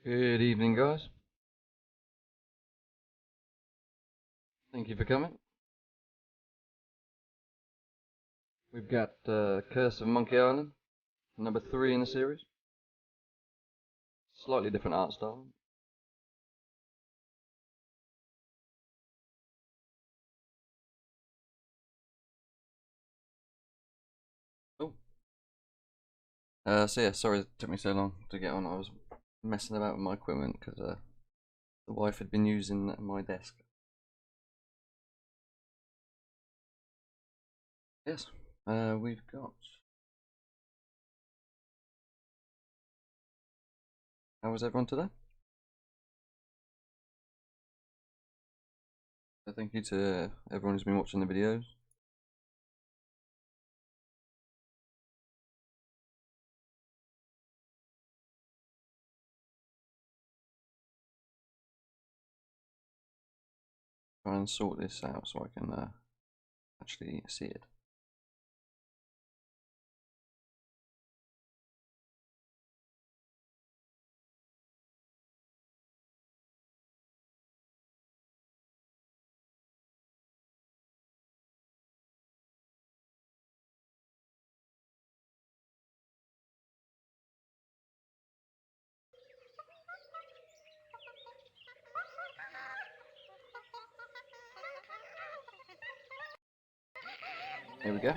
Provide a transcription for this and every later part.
Good evening, guys. Thank you for coming. We've got Curse of Monkey Island, number 3 in the series. Slightly different art style. Oh. So yeah, sorry it took me so long to get on. I was messing about with my equipment because the wife had been using my desk. Yes, we've got... How was everyone today? So thank you to everyone who's been watching the videos. Try and sort this out so I can actually see it. Here we go.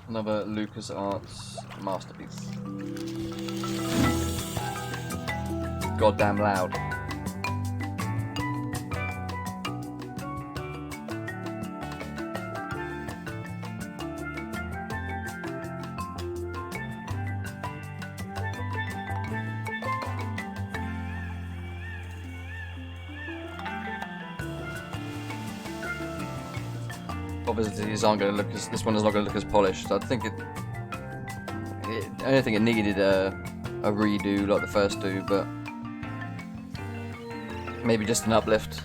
Another LucasArts masterpiece. Goddamn loud. Obviously, these aren't going to look as. This one is not going to look as polished. I think I don't think it needed a redo like the first two, but maybe just an uplift.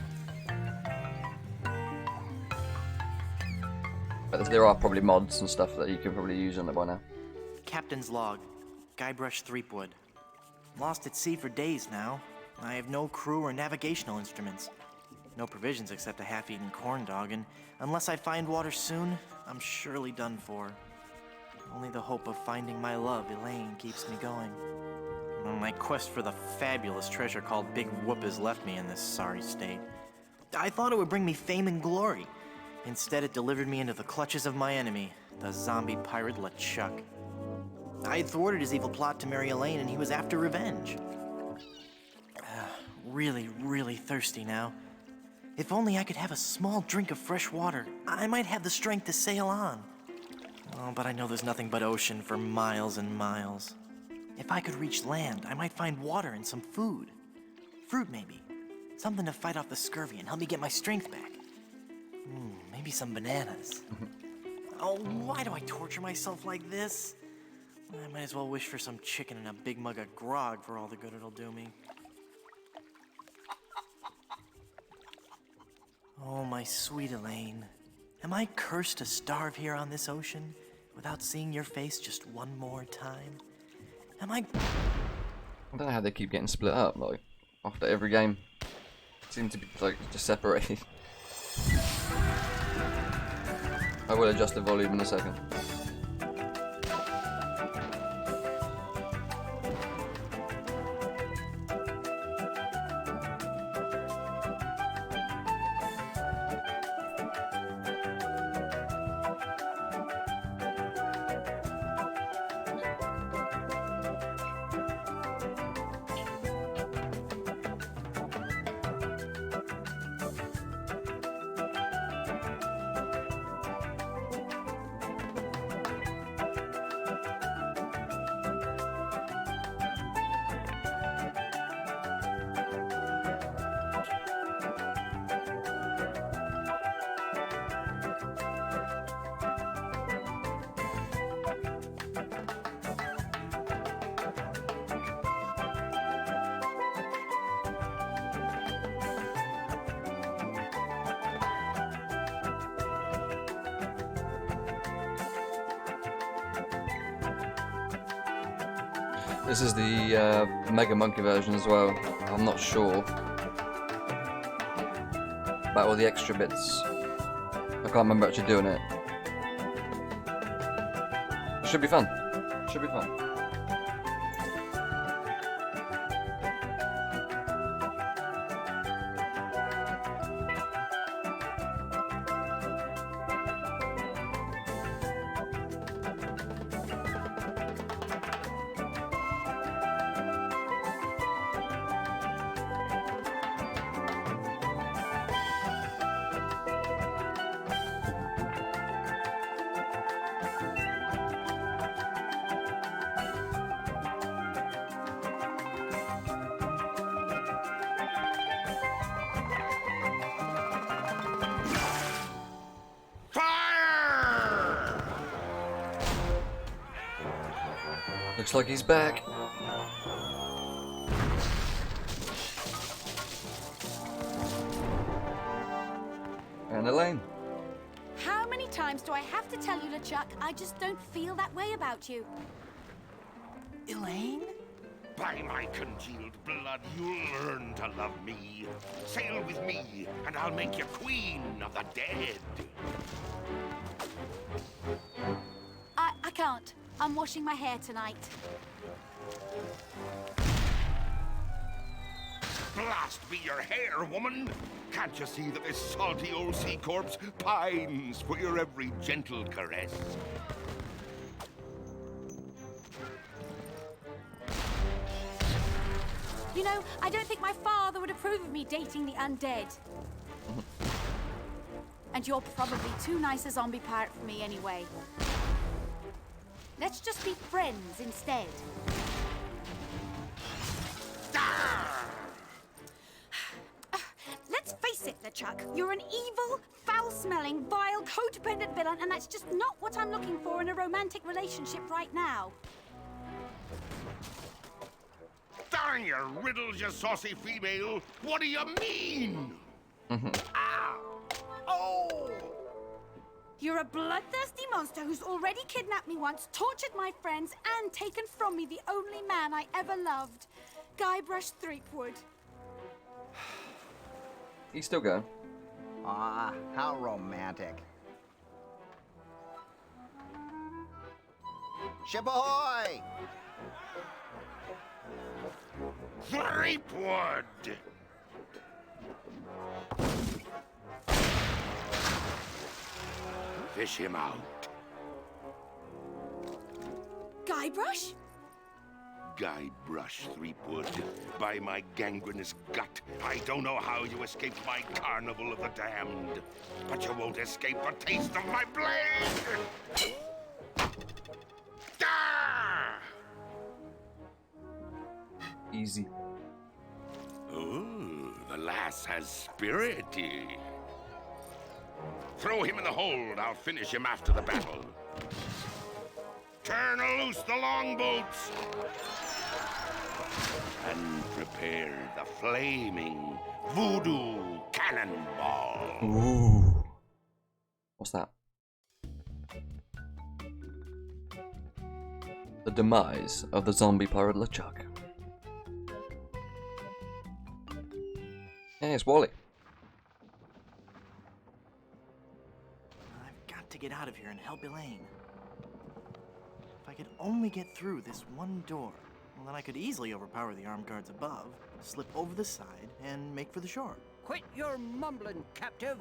But there are probably mods and stuff that you can probably use on it by now. Captain's log, Guybrush Threepwood. Lost at sea for days now. I have no crew or navigational instruments. No provisions except a half-eaten corn dog, and unless I find water soon, I'm surely done for. Only the hope of finding my love, Elaine, keeps me going. My quest for the fabulous treasure called Big Whoop has left me in this sorry state. I thought it would bring me fame and glory. Instead, it delivered me into the clutches of my enemy, the zombie pirate LeChuck. I had thwarted his evil plot to marry Elaine, and he was after revenge. Really, really thirsty now. If only I could have a small drink of fresh water, I might have the strength to sail on. Oh, but I know there's nothing but ocean for miles and miles. If I could reach land, I might find water and some food. Fruit, maybe. Something to fight off the scurvy and help me get my strength back. Maybe some bananas. Oh, why do I torture myself like this? I might as well wish for some chicken and a big mug of grog for all the good it'll do me. Oh, my sweet Elaine. Am I cursed to starve here on this ocean without seeing your face just one more time? Am I don't know how they keep getting split up, like, after every game. Seem to be, like, just separated. I will adjust the volume in a second. This is the Mega Monkey version as well. I'm not sure about all the extra bits. I can't remember actually doing it. Should be fun. Should be fun. Looks like he's back. And Elaine. How many times do I have to tell you, LeChuck? I just don't feel that way about you. Elaine? By my congealed blood, you'll learn to love me. Sail with me, and I'll make you queen of the dead. I can't. I'm washing my hair tonight. Blast be your hair, woman! Can't you see that this salty old sea corpse pines for your every gentle caress? You know, I don't think my father would approve of me dating the undead. And you're probably too nice a zombie pirate for me anyway. Let's just be friends instead. Let's face it, LeChuck. You're an evil, foul-smelling, vile, codependent villain, and that's just not what I'm looking for in a romantic relationship right now. Darn your riddles, you saucy female! What do you mean? Ah! Oh! You're a bloodthirsty monster who's already kidnapped me once, tortured my friends, and taken from me the only man I ever loved. Guybrush Threepwood. He's still going. Ah, how romantic. Ship ahoy! Threepwood! Fish him out. Guybrush? Guybrush, Threepwood. By my gangrenous gut, I don't know how you escaped my carnival of the damned. But you won't escape a taste of my blade! Ah! Easy. Oh, the lass has spirit. Throw him in the hold. I'll finish him after the battle. Turn loose the longboats. And prepare the flaming voodoo cannonball. Ooh. What's that? The demise of the zombie pirate LeChuck. Hey, it's Wally. I've got to get out of here and help Elaine. If I could only get through this one door, well, then I could easily overpower the armed guards above, slip over the side, and make for the shore. Quit your mumbling, captive.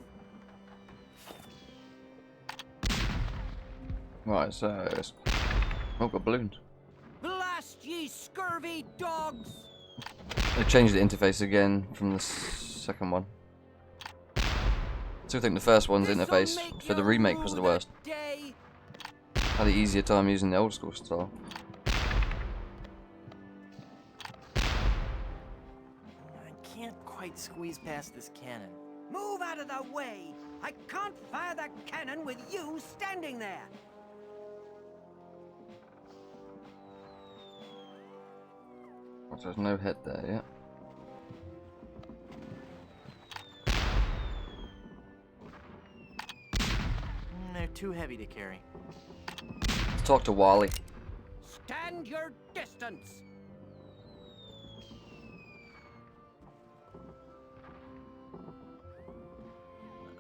Right, so it's... Oh, got balloons. Blast ye scurvy dogs! They changed the interface again from the second one. So I think the first one's interface for the remake was the worst. Day. Had an easier time using the old school style. I can't quite squeeze past this cannon. Move out of the way! I can't fire that cannon with you standing there! Oh, there's no head there yet. They're too heavy to carry. Let's talk to Wally. Stand your distance!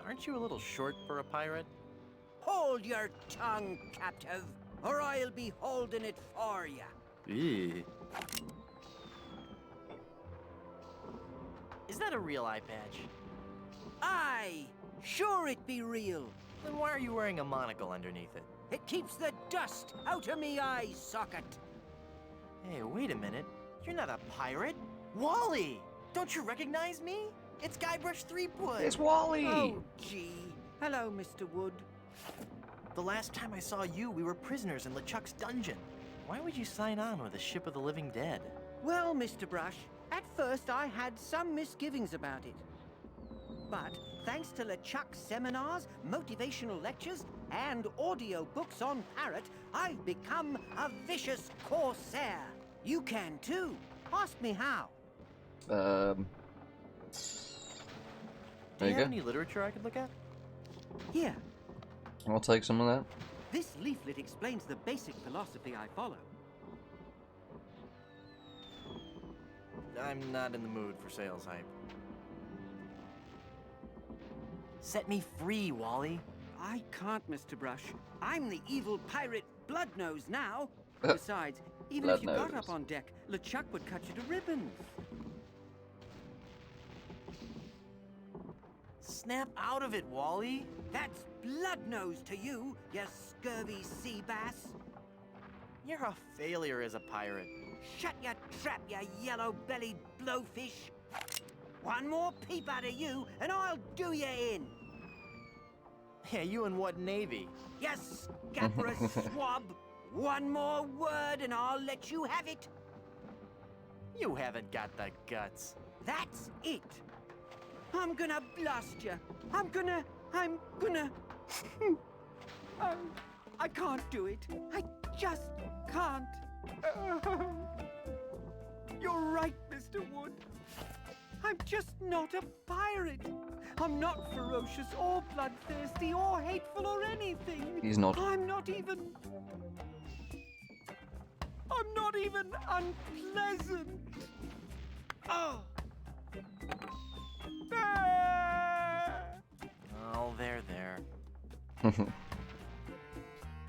Aren't you a little short for a pirate? Hold your tongue, captive, or I'll be holding it for you. Eee. Is that a real eye patch? Aye, sure it be real. Then why are you wearing a monocle underneath it? It keeps the dust out of me eye socket. Hey, wait a minute. You're not a pirate. Wally! Don't you recognize me? It's Guybrush Threepwood. It's Wally! Oh, gee. Hello, Mr. Wood. The last time I saw you, we were prisoners in LeChuck's dungeon. Why would you sign on with a ship of the living dead? Well, Mr. Brush, at first I had some misgivings about it. But thanks to LeChuck's seminars, motivational lectures, and audio books on Parrot, I've become a vicious corsair. You can too. Ask me how. There Do you you go. have any literature I could look at? Here, I'll take some of that. this leaflet explains the basic philosophy I follow. I'm not in the mood for sales hype. Set me free, Wally. I can't, Mr. Brush. I'm the evil pirate Bloodnose now. Besides, even if you got Bloodnose. up on deck, LeChuck would cut you to ribbons. Snap out of it, Wally. That's Bloodnose to you, you scurvy sea bass. You're a failure as a pirate. Shut your trap, you yellow-bellied blowfish. One more peep out of you, and I'll do you in. Yeah, you in what navy? You scabrous swab. One more word, and I'll let you have it. You haven't got the guts. That's it. I'm gonna blast you. I'm gonna... I can't do it. I just can't. You're right, Mr. Wood. I'm just not a pirate. I'm not ferocious or bloodthirsty or hateful or anything. He's not. I'm not even unpleasant. Oh. Ah! Oh, there.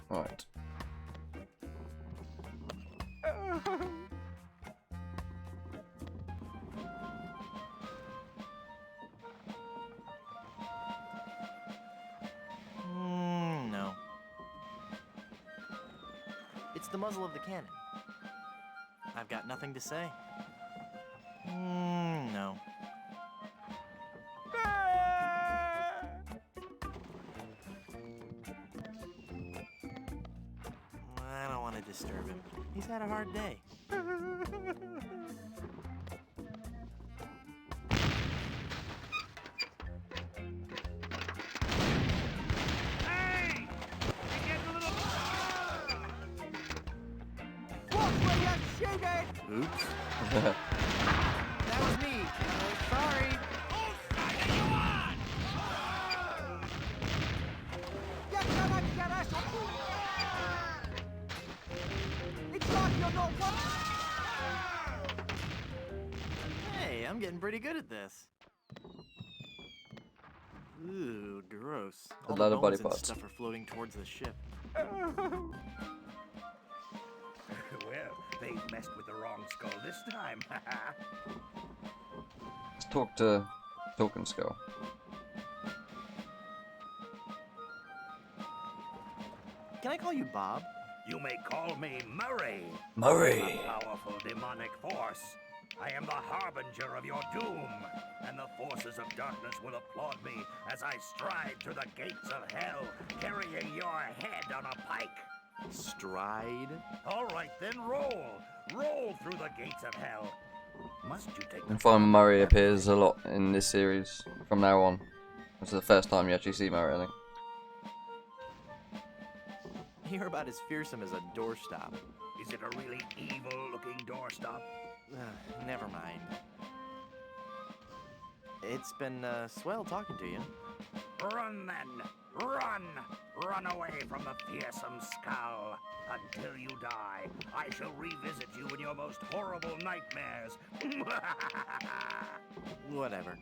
Alright. No. It's the muzzle of the cannon. I've got nothing to say. No. I don't want to disturb him. He's had a hard day. Hey! You get a little... What were you shooting? Oops. That was me. Sorry. You cannot get us! It's like you're not one... Hey, I'm getting pretty good at this. Ooh, gross. A All lot the of body bones and parts. stuff are floating towards the ship. Well, they've messed with the wrong skull this time. Let's talk to Talking Skull. Can I call you Bob? You may call me Murray. Murray! A powerful demonic force. I am the harbinger of your doom, and the forces of darkness will applaud me as I stride through the gates of hell, carrying your head on a pike. Stride? All right, then roll. Roll through the gates of hell. Must you take You the can find Murray appears a lot in this series from now on. This is the first time you actually see Murray, I think. You're about as fearsome as a doorstop. Is it a really evil-looking doorstop? Never mind. It's been swell talking to you. Run then! Run! Run away from the fearsome skull. Until you die, I shall revisit you in your most horrible nightmares. Whatever.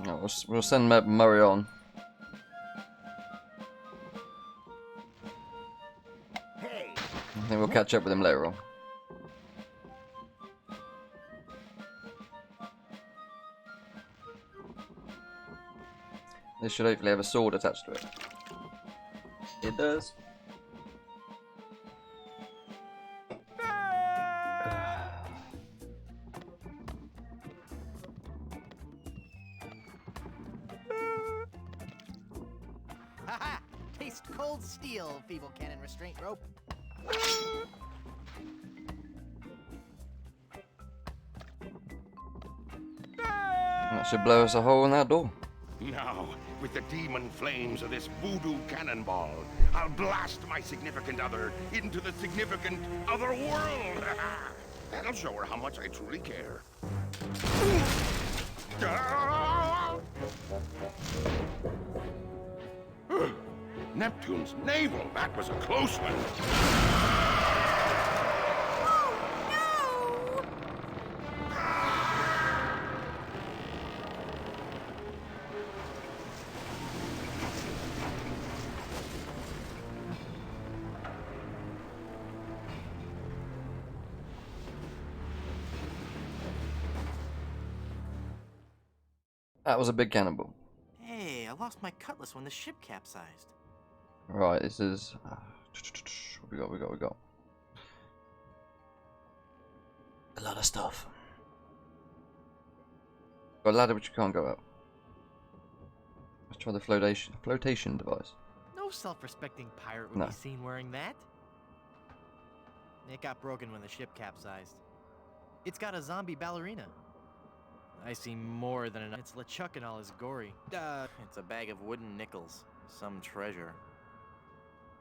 No, we'll send Murray on. I think we'll catch up with him later on. This should hopefully have a sword attached to it. It does. Haha! Taste cold steel, feeble cannon restraint rope. That should blow us a hole in that door. Now, with the demon flames of this voodoo cannonball, I'll blast my significant other into the significant other world. That'll show her how much I truly care. Neptune's navel, that was a close one. That was a big cannonball. Hey, I lost my cutlass when the ship capsized. Right, this is... what we got. A lot of stuff. Got a ladder which you can't go up. Let's try the flotation device. No self-respecting pirate would No. be seen wearing that. It got broken when the ship capsized. It's got a zombie ballerina. I see more than enough. It's LeChuck and all his gory. It's a bag of wooden nickels. Some treasure.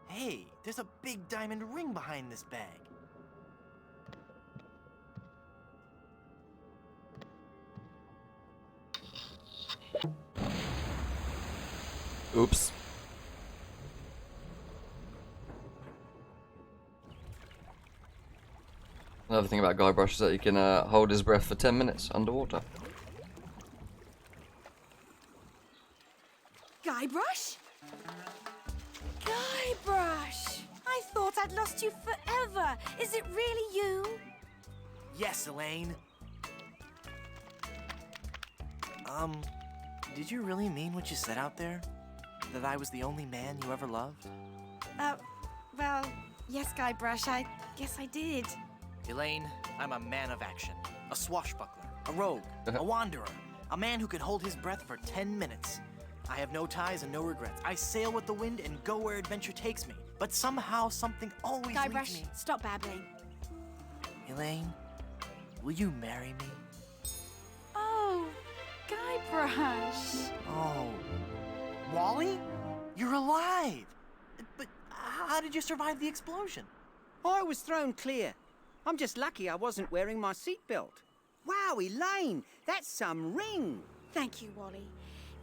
Hey, there's a big diamond ring behind this bag. Oops. Another thing about Guybrush is that he can hold his breath for 10 minutes underwater. Guybrush? Guybrush! I thought I'd lost you forever. Is it really you? Yes, Elaine. Did you really mean what you said out there? That I was the only man you ever loved? Well, yes, Guybrush, I guess I did. Elaine, I'm a man of action. A swashbuckler, a rogue, a wanderer, a man who can hold his breath for 10 minutes. I have no ties and no regrets. I sail with the wind and go where adventure takes me. But somehow, something always leads Guybrush, me. stop babbling. Elaine, will you marry me? Oh, Guybrush. Oh, Wally? You're alive! But how did you survive the explosion? I was thrown clear. I'm just lucky I wasn't wearing my seatbelt. Wow, Elaine, that's some ring. Thank you, Wally.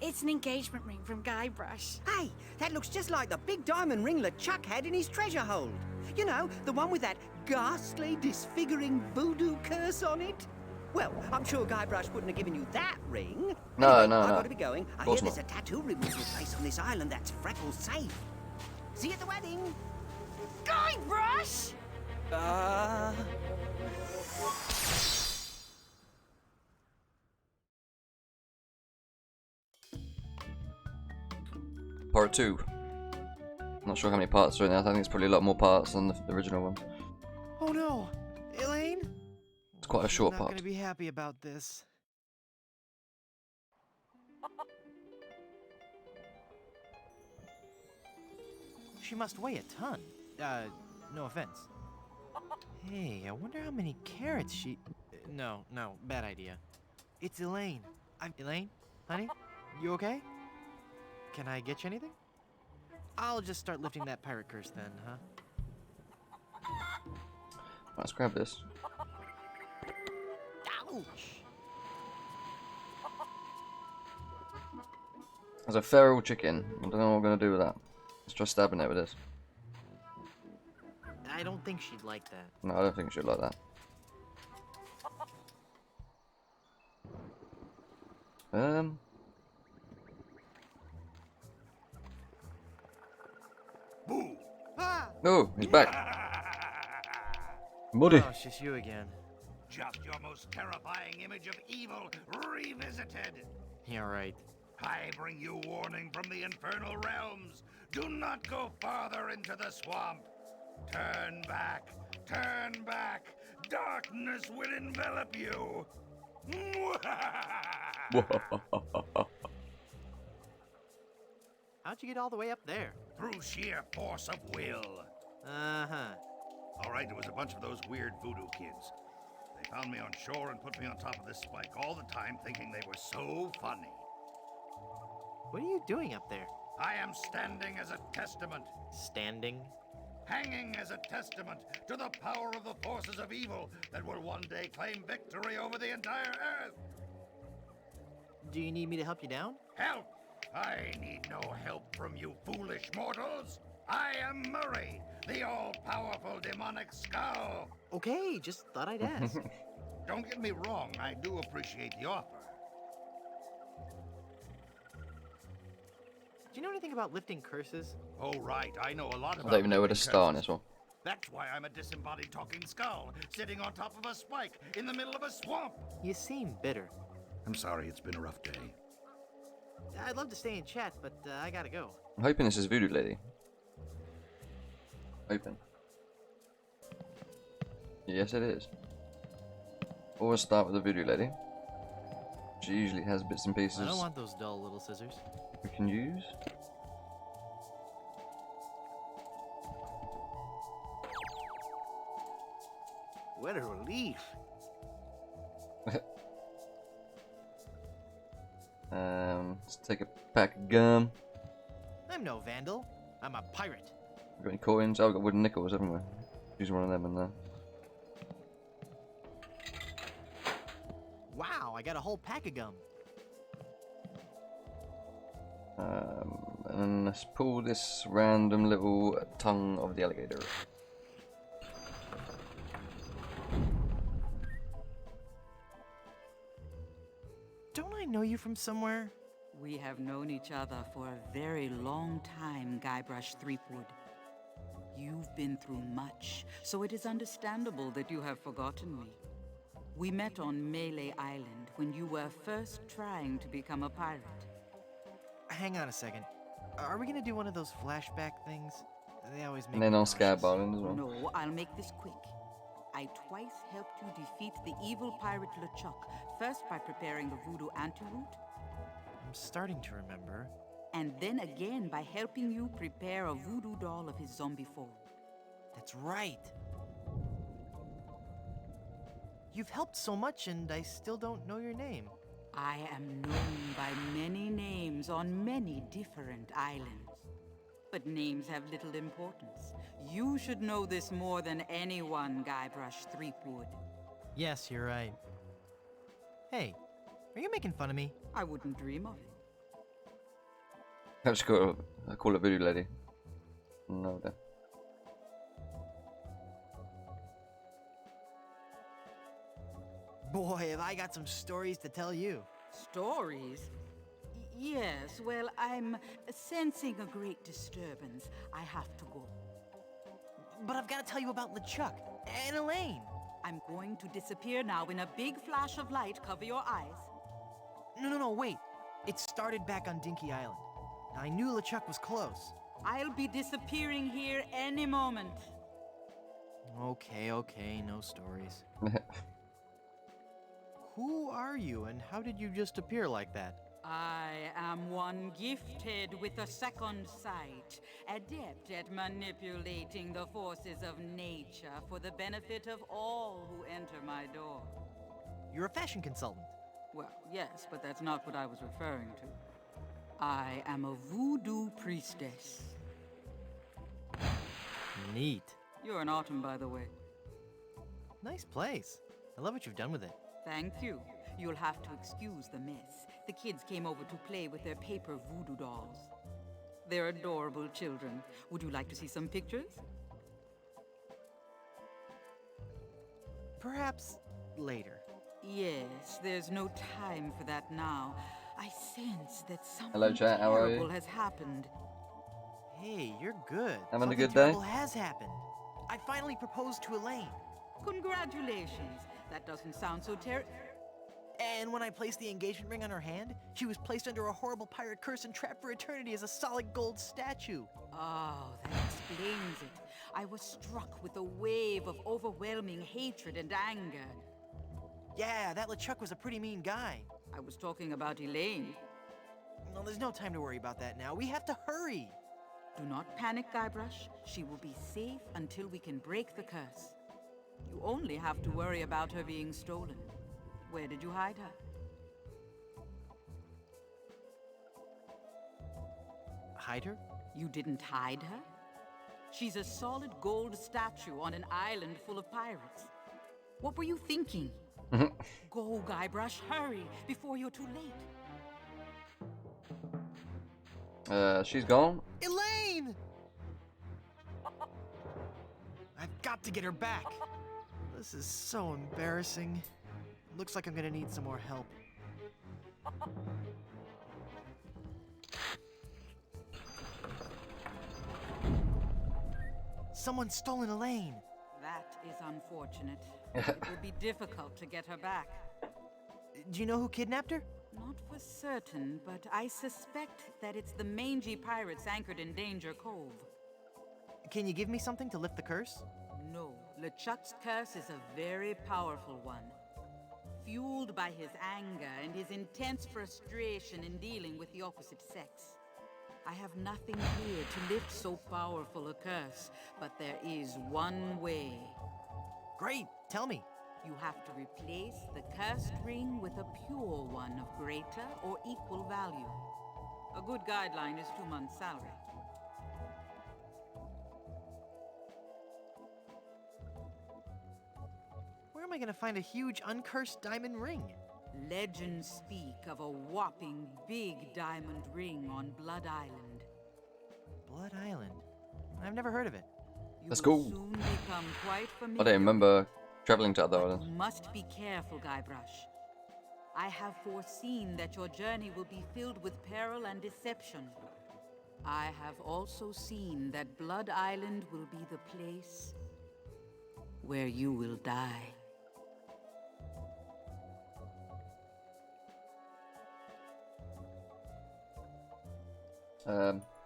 It's an engagement ring from Guybrush. Hey, that looks just like the big diamond ring LeChuck had in his treasure hold. You know, the one with that ghastly, disfiguring voodoo curse on it. Well, I'm sure Guybrush wouldn't have given you that ring. No, Anyway, no, I've no. got to be going. I Of hear course there's not. a tattoo removal place on this island that's Freckles safe. See you at the wedding. Guybrush! Part 2. Not sure how many parts are in there. I think it's probably a lot more parts than the original one. Oh no, Elaine? It's quite a short Not part. gonna be happy about this. She must weigh a ton. No offense. Hey, I wonder how many carrots she... No, bad idea. It's Elaine. Elaine? Honey? You okay? Can I get you anything? I'll just start lifting that pirate curse then, huh? Let's grab this. Ouch! There's a feral chicken. I don't know what we're going to do with that. Let's try stabbing it with this. I don't think she'd like that. No, I don't think we should like that. Boo! Ah, Oh, he's back. Buddy. Oh, it's just you again. Just your most terrifying image of evil revisited. Yeah, right. I bring you warning from the infernal realms. Do not go farther into the swamp. Turn back. Turn back. Darkness will envelop you. How'd you get all the way up there? Through sheer force of will. Uh-huh. All right, there was a bunch of those weird voodoo kids. They found me on shore and put me on top of this spike all the time, thinking they were so funny. What are you doing up there? I am standing as a testament, Standing? hanging as a testament to the power of the forces of evil that will one day claim victory over the entire earth. Do you need me to help you down? Help! I need no help from you foolish mortals. I am Murray, the all-powerful demonic skull. Okay, just thought I'd ask. Don't get me wrong, I do appreciate the offer. Do you know anything about lifting curses? Oh, right, I know a lot about I don't even know where to living start on curses. this one. That's why I'm a disembodied talking skull, sitting on top of a spike in the middle of a swamp. You seem bitter. I'm sorry, it's been a rough day. I'd love to stay and chat, but I gotta go. I'm hoping this is Voodoo Lady. Open. Yes, it is. Always start with the Voodoo Lady. She usually has bits and pieces I don't want those dull little scissors. we can use. What a relief. Let's take a pack of gum. I'm no vandal. I'm a pirate. Got any coins? Oh, we've got wooden nickels, haven't we? Use one of them in there. Wow, I got a whole pack of gum. And let's pull this random little tongue of the alligator. Don't I know you from somewhere? We have known each other for a very long time, Guybrush Threepwood. You've been through much, so it is understandable that you have forgotten me. We met on Melee Island when you were first trying to become a pirate. Hang on a second. Are we gonna do one of those flashback things? They always make And then me on Scab nauseous. Island as well. No, I'll make this quick. I twice helped you defeat the evil pirate LeChuck, first by preparing the voodoo antidote, I'm starting to remember. and then again by helping you prepare a voodoo doll of his zombie form. That's right. You've helped so much and I still don't know your name. I am known by many names on many different islands. But names have little importance. You should know this more than anyone, Guybrush Threepwood. Yes, you're right. Hey, are you making fun of me? I wouldn't dream of it. I've just got to call it Voodoo Lady. No, then. Boy, have I got some stories to tell you. Stories? Yes, well, I'm sensing a great disturbance. I have to go. But I've got to tell you about LeChuck and Elaine. I'm going to disappear now in a big flash of light. Cover your eyes. No, wait. It started back on Dinky Island. I knew LeChuck was close. I'll be disappearing here any moment. Okay, no stories. Who are you and how did you just appear like that? I am one gifted with a second sight, adept at manipulating the forces of nature for the benefit of all who enter my door. You're a fashion consultant. Well, yes, but that's not what I was referring to. I am a voodoo priestess. Neat. You're an autumn, by the way. Nice place. I love what you've done with it. Thank you. You'll have to excuse the mess. The kids came over to play with their paper voodoo dolls. They're adorable children. Would you like to see some pictures? Perhaps later. Yes, there's no time for that now. I sense that something Hello, chat. How are you? terrible has happened. Hey, you're good. Having a Something good day? terrible has happened. I finally proposed to Elaine. Congratulations. That doesn't sound so And when I placed the engagement ring on her hand, she was placed under a horrible pirate curse and trapped for eternity as a solid gold statue. Oh, that explains it. I was struck with a wave of overwhelming hatred and anger. Yeah, that LeChuck was a pretty mean guy. I was talking about Elaine. Well, there's no time to worry about that now. We have to hurry. Do not panic, Guybrush. She will be safe until we can break the curse. You only have to worry about her being stolen. Where did you hide her? Hide her? You didn't hide her? She's a solid gold statue on an island full of pirates. What were you thinking? Go, Guybrush, hurry, before you're too late. She's gone. Elaine! I've got to get her back. This is so embarrassing. Looks like I'm gonna need some more help. Someone's stolen Elaine. That is unfortunate. It will be difficult to get her back. Do you know who kidnapped her? Not for certain, but I suspect that it's the mangy pirates anchored in Danger Cove. Can you give me something to lift the curse? No, LeChuck's curse is a very powerful one. Fueled by his anger and his intense frustration in dealing with the opposite sex. I have nothing here to lift so powerful a curse, but there is one way. Great, tell me. You have to replace the cursed ring with a pure one of greater or equal value. A good guideline is 2 months' salary. Where am I gonna find a huge uncursed diamond ring? Legends speak of a whopping big diamond ring on Blood Island. Blood Island? I've never heard of it. That's You will cool. soon become quite familiar. I don't remember traveling to other You islands. must be careful, Guybrush. I have foreseen that your journey will be filled with peril and deception. I have also seen that Blood Island will be the place where you will die.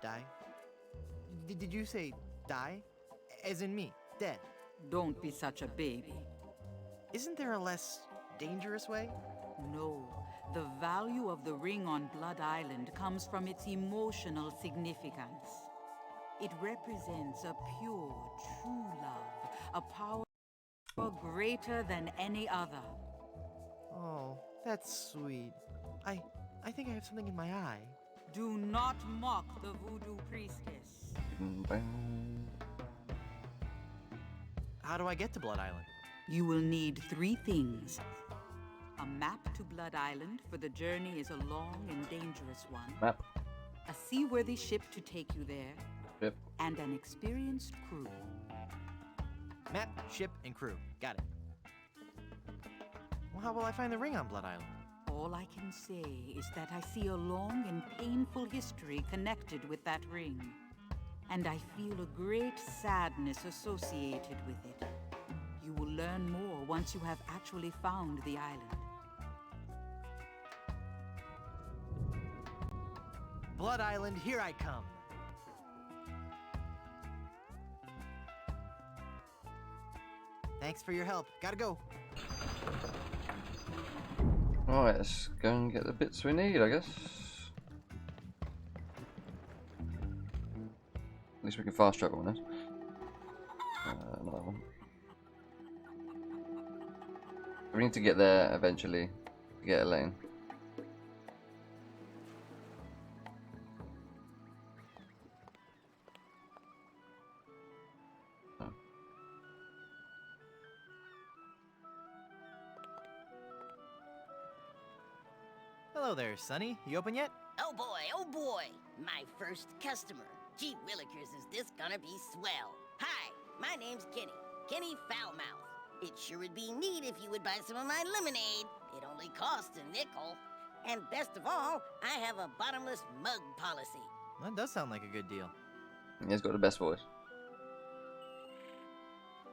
Die? Did you say die? As in me, dead? Don't be such a baby. Isn't there a less dangerous way? No, the value of the ring on Blood Island comes from its emotional significance. It represents a pure, true love, a power greater than any other. Oh, that's sweet. I think I have something in my eye. Do not mock the voodoo priestess. How do I get to Blood Island? You will need 3 things. A map to Blood Island, for the journey is a long and dangerous one. Map. A seaworthy ship to take you there. Yep. And an experienced crew. Map, ship, and crew. Got it. Well, how will I find the ring on Blood Island? All I can say is that I see a long and painful history connected with that ring. And I feel a great sadness associated with it. You will learn more once you have actually found the island. Blood Island, here I come. Thanks for your help. Gotta go. Alright, let's go and get the bits we need, I guess. At least we can fast travel on this. Another one. We need to get there eventually to get Elaine. Oh. Hello there, Sonny. You open yet? Oh boy, my first customer. Gee willikers, is this gonna be swell. Hi, my name's Kenny Foulmouth. It sure would be neat if you would buy some of my lemonade. It only costs a nickel. And best of all, I have a bottomless mug policy. That does sound like a good deal. He's got the best voice.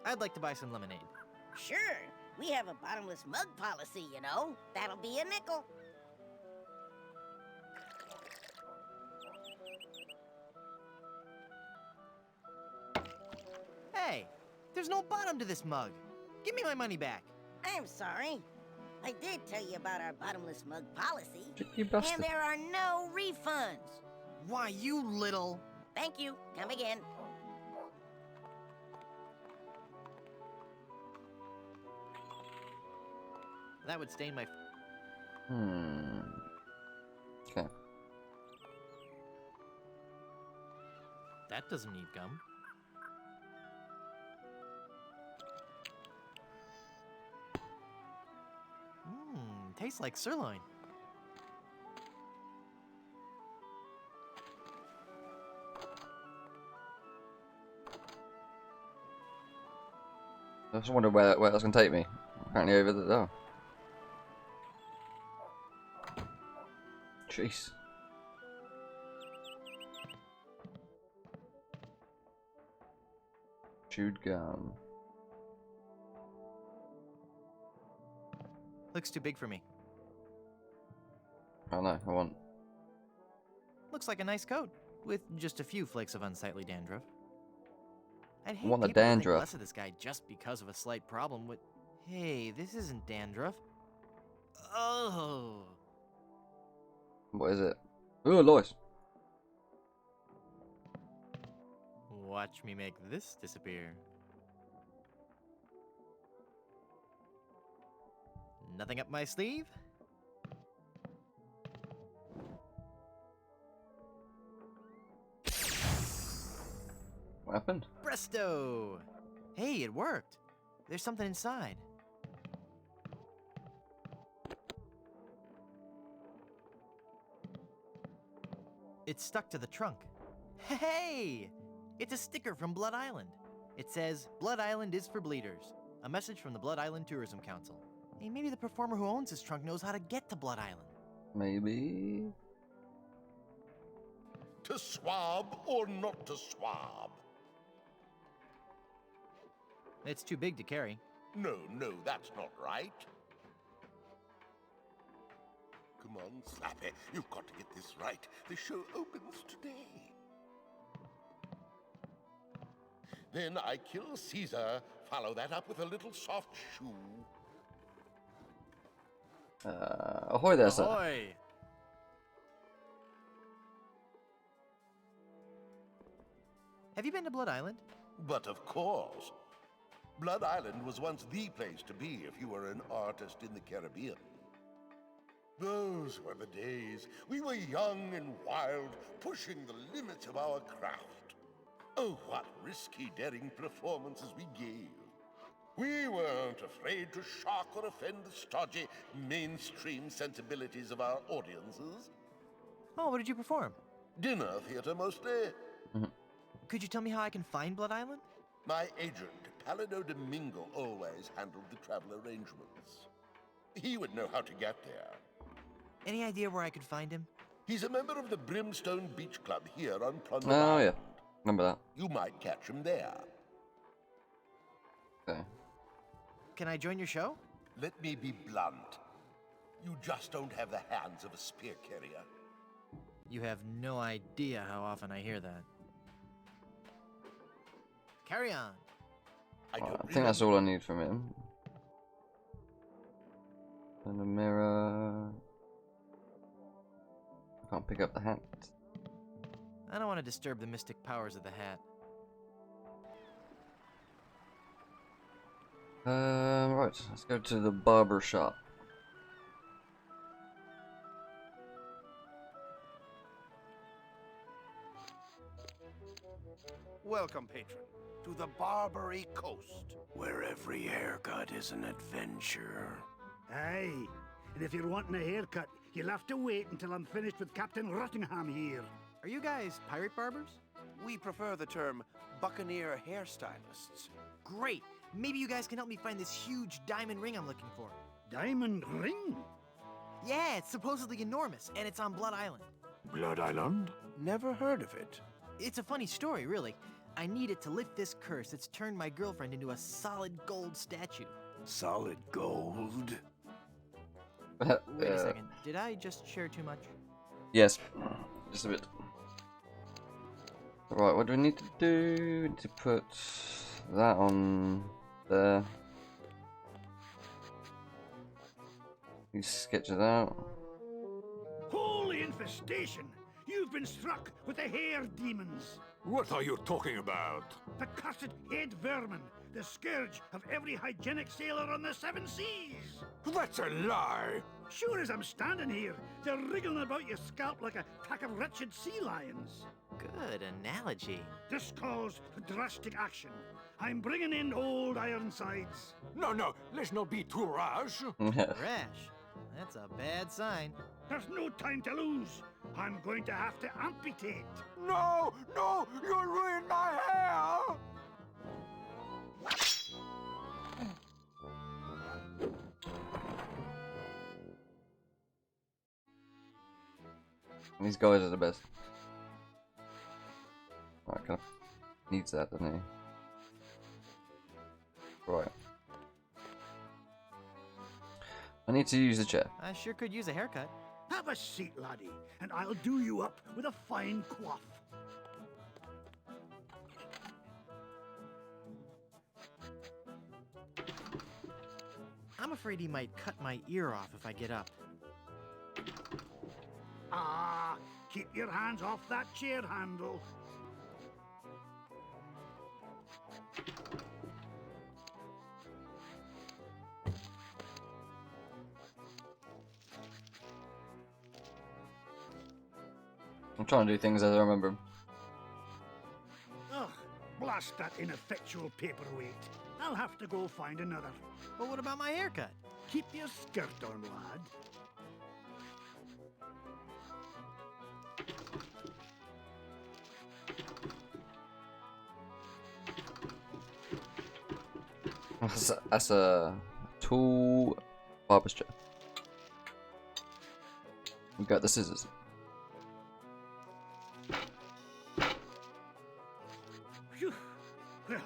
I'd like to buy some lemonade. Sure. We have a bottomless mug policy, you know. That'll be a nickel. Hey, there's no bottom to this mug. Give me my money back. I'm sorry. I did tell you about our bottomless mug policy. You bastard. And there are no refunds. Why, you little... Thank you. Come again. That would stain my... Okay. That doesn't need gum. Tastes like sirloin. I just wondered where that's going to take me. Apparently over the... Oh. Jeez. Chewed gum. Looks too big for me. Oh no, I want... Looks like a nice coat, with just a few flakes of unsightly dandruff. I'd hate want the people to think dandruff. less of this guy just because of a slight problem with... Hey, this isn't dandruff. Oh. What is it? Ooh, Lois. Watch me make this disappear. Nothing up my sleeve? What happened? Presto! Hey, it worked. There's something inside. It's stuck to the trunk. Hey! It's a sticker from Blood Island. It says, Blood Island is for bleeders. A message from the Blood Island Tourism Council. Hey, maybe the performer who owns this trunk knows how to get to Blood Island. Maybe... To swab or not to swab? It's too big to carry. No, that's not right. Come on, Slappy, you've got to get this right. The show opens today. Then I kill Caesar, follow that up with a little soft shoe. Ahoy there, sir. Ahoy! Have you been to Blood Island? But of course. Blood Island was once the place to be if you were an artist in the Caribbean. Those were the days. We were young and wild, pushing the limits of our craft. Oh, what risky, daring performances we gave. We weren't afraid to shock or offend the stodgy, mainstream sensibilities of our audiences. Oh, what did you perform? Dinner theater, mostly. Could you tell me how I can find Blood Island? My agent, Palado Domingo, always handled the travel arrangements. He would know how to get there. Any idea where I could find him? He's a member of the Brimstone Beach Club here on Plunder Oh, Island. yeah. Remember that. You might catch him there. Okay. Can I join your show? Let me be blunt. You just don't have the hands of a spear carrier. You have no idea how often I hear that. Carry on. I think that's all I need from him. And a mirror. I can't pick up the hat. I don't want to disturb the mystic powers of the hat. Right, let's go to the barber shop. Welcome, patron, to the Barbary Coast, where every haircut is an adventure. Aye, and if you're wanting a haircut, you'll have to wait until I'm finished with Captain Rottingham here. Are you guys pirate barbers? We prefer the term buccaneer hairstylists. Great! Maybe you guys can help me find this huge diamond ring I'm looking for. Diamond ring? Yeah, it's supposedly enormous, and it's on Blood Island. Blood Island? Never heard of it. It's a funny story, really. I need it to lift this curse that's turned my girlfriend into a solid gold statue. Solid gold. Wait a second. Did I just share too much? Yes, just a bit. Right, what do we need to do? We need to put that on there. You sketch it out. Holy infestation! You've been struck with the hair demons. What are you talking about? The cursed head vermin. The scourge of every hygienic sailor on the seven seas. That's a lie! Sure as I'm standing here, they're wriggling about your scalp like a pack of wretched sea lions. Good analogy. This calls for drastic action. I'm bringing in old Ironsides. No, let's not be too rash. Rash. That's a bad sign. There's no time to lose. I'm going to have to amputate. No, you'll ruin my hair! These guys are the best. Right, kind of needs that, doesn't he? Right. I need to use the chair. I sure could use a haircut. Have a seat, laddie, and I'll do you up with a fine coif. I'm afraid he might cut my ear off if I get up. Ah, keep your hands off that chair handle. I'm trying to do things as I remember 'em. Ugh, blast that ineffectual paperweight. I'll have to go find another. But what about my haircut? Keep your skirt on, lad. That's a tall barber's chair. We got the scissors. Phew. Well,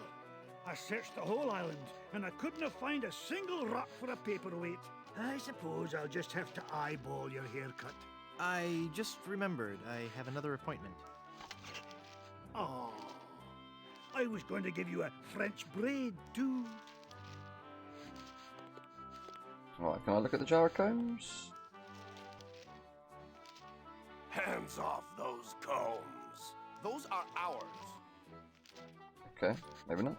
I searched the whole island and I couldn't find a single rock for a paperweight. I suppose I'll just have to eyeball your haircut. I just remembered I have another appointment. Oh, I was going to give you a French braid too. Right, can I look at the jar of combs? Hands off those combs. Those are ours. Okay, maybe not.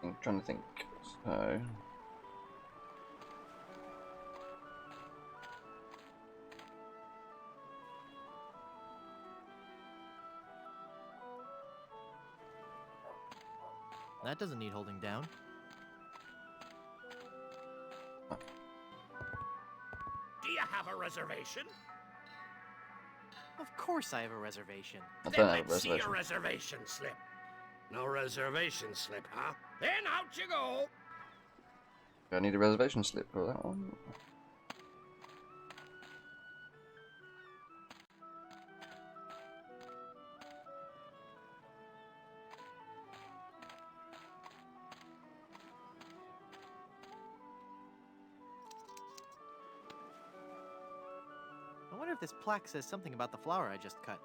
I'm trying to think. So. That doesn't need holding down. Do you have a reservation? Of course I have a reservation. I Then don't have a let's see reservation. your reservation slip. No reservation slip, huh? Then out you go. Do I need a reservation slip for that one? I wonder if this plaque says something about the flower I just cut.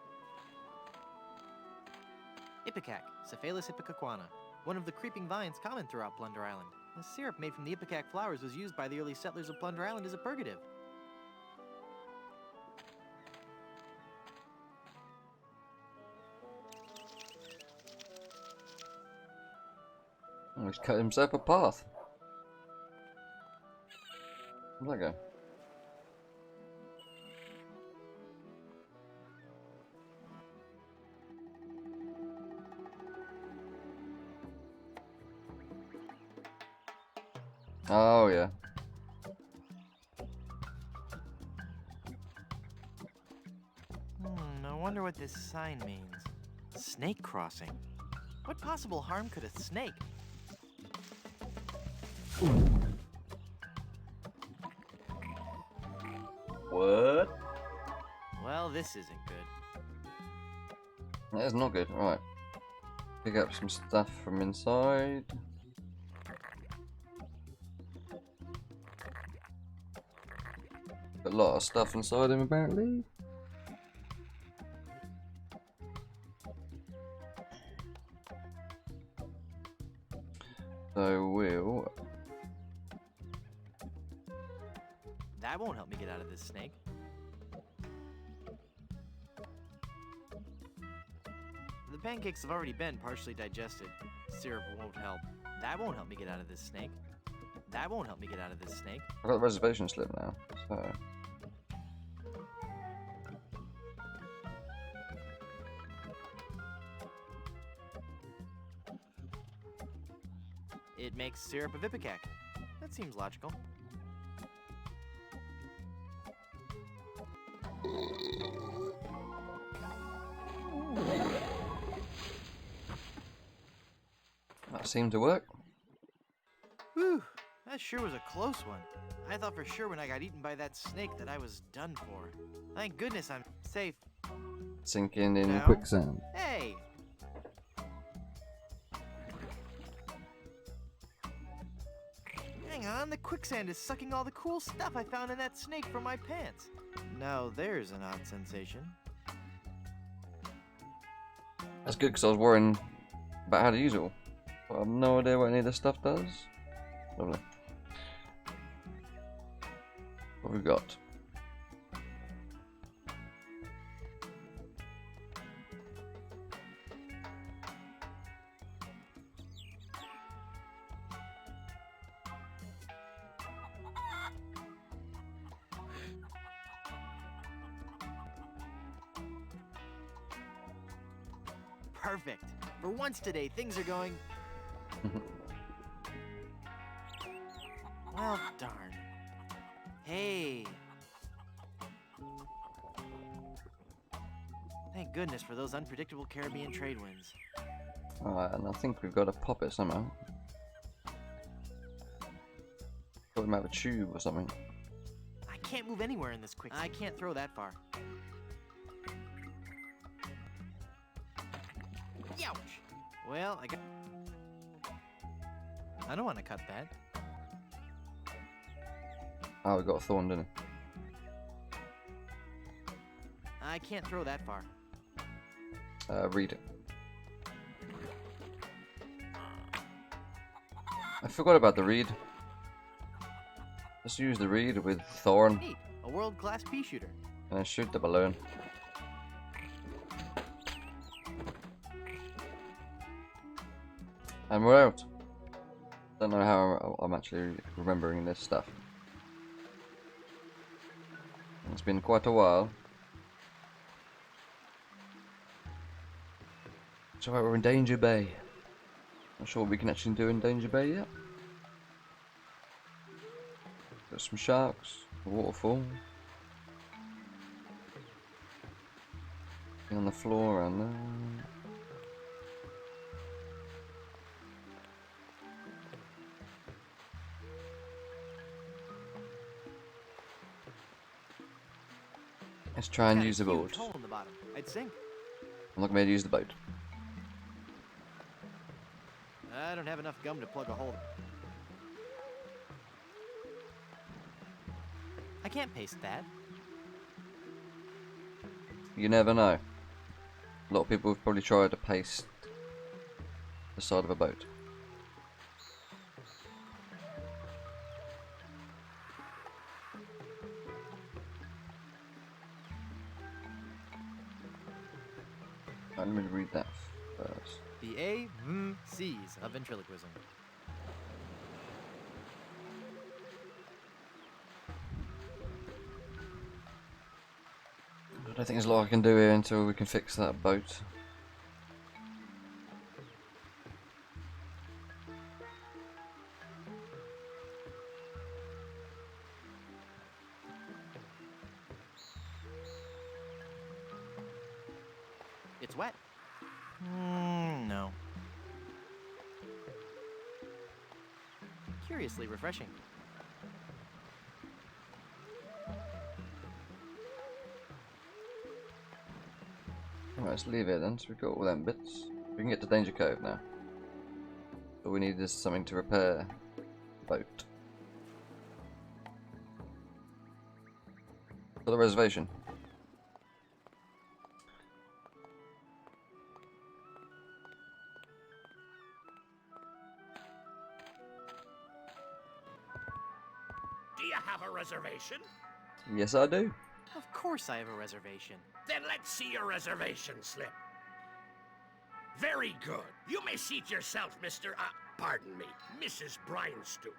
Ipecac, Cephalus ipecacuana, one of the creeping vines common throughout Plunder Island. The syrup made from the ipecac flowers was used by the early settlers of Plunder Island as a purgative. Oh, he's cut himself a path. Where'd that go? Oh yeah. I wonder what this sign means. Snake crossing. What possible harm could a snake? What? Well, this isn't good. That is not good. Right. Pick up some stuff from inside. A lot of stuff inside him, apparently. So we'll... That won't help me get out of this snake. The pancakes have already been partially digested. Syrup won't help. That won't help me get out of this snake. That won't help me get out of this snake. I've got the reservation slip now, so... It makes syrup of ipecac. That seems logical. That seemed to work. Whew, that sure was a close one. I thought for sure when I got eaten by that snake that I was done for. Thank goodness I'm safe. Sinking in Now? quicksand. Hey! Hang on, the quicksand is sucking all the cool stuff I found in that snake from my pants. Now there's an odd sensation. That's good, because I was worrying about how to use it all. But I have no idea what any of this stuff does. Lovely. What have we got? Perfect. For once today, things are going... Well, darn. Hey. Thank goodness for those unpredictable Caribbean trade winds. Alright, and I think we've got to pop it somehow. Thought we might have a tube or something. I can't move anywhere in this quicksand. I can't throw that far. Youch! Well, I don't want to cut that. Oh, we got a thorn, didn't I can't throw that far. we? Read it. I forgot about the reed. Let's use the reed with thorn Neat. A world-class pea shooter. and then shoot the balloon. And we're out. Don't know how I'm actually remembering this stuff. It's been quite a while. So we're in Danger Bay. Not sure what we can actually do in Danger Bay yet. Got some sharks, a waterfall. On the floor around there. Let's try and Got a use the huge boat. hole in the bottom. I'd sink. I'm not going to use the boat. I don't have enough gum to plug a hole. I can't paste that. You never know. A lot of people have probably tried to paste the side of a boat. Right, let me read that first. The A-M-C's of ventriloquism. I don't think there's a lot I can do here until we can fix that boat. It's wet. No. curiously refreshing. Alright, let's leave it then. So we've got all them bits. We can get to Danger Cove now. All we need is something to repair the boat. For the reservation. Do you have a reservation? Yes, I do. Of course I have a reservation. Then let's see your reservation slip. Very good. You may seat yourself, Mr. Pardon me, Mrs. Bryanstew.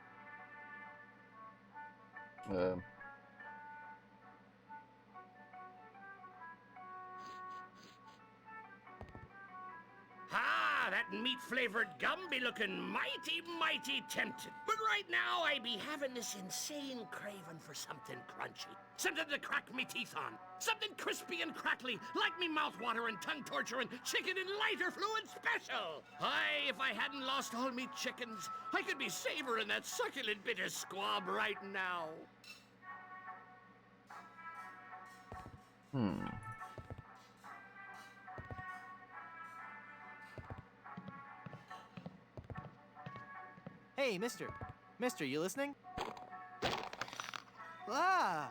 Ah, that meat-flavored gum be looking mighty, mighty tempting. But right now, I be having this insane craving for something crunchy. Something to crack me teeth on. Something crispy and crackly, like me mouth-watering, tongue-torturing chicken and lighter fluid special. Aye, if I hadn't lost all me chickens, I could be savoring that succulent bit of squab right now. Hey, mister. Mister, you listening? Ah!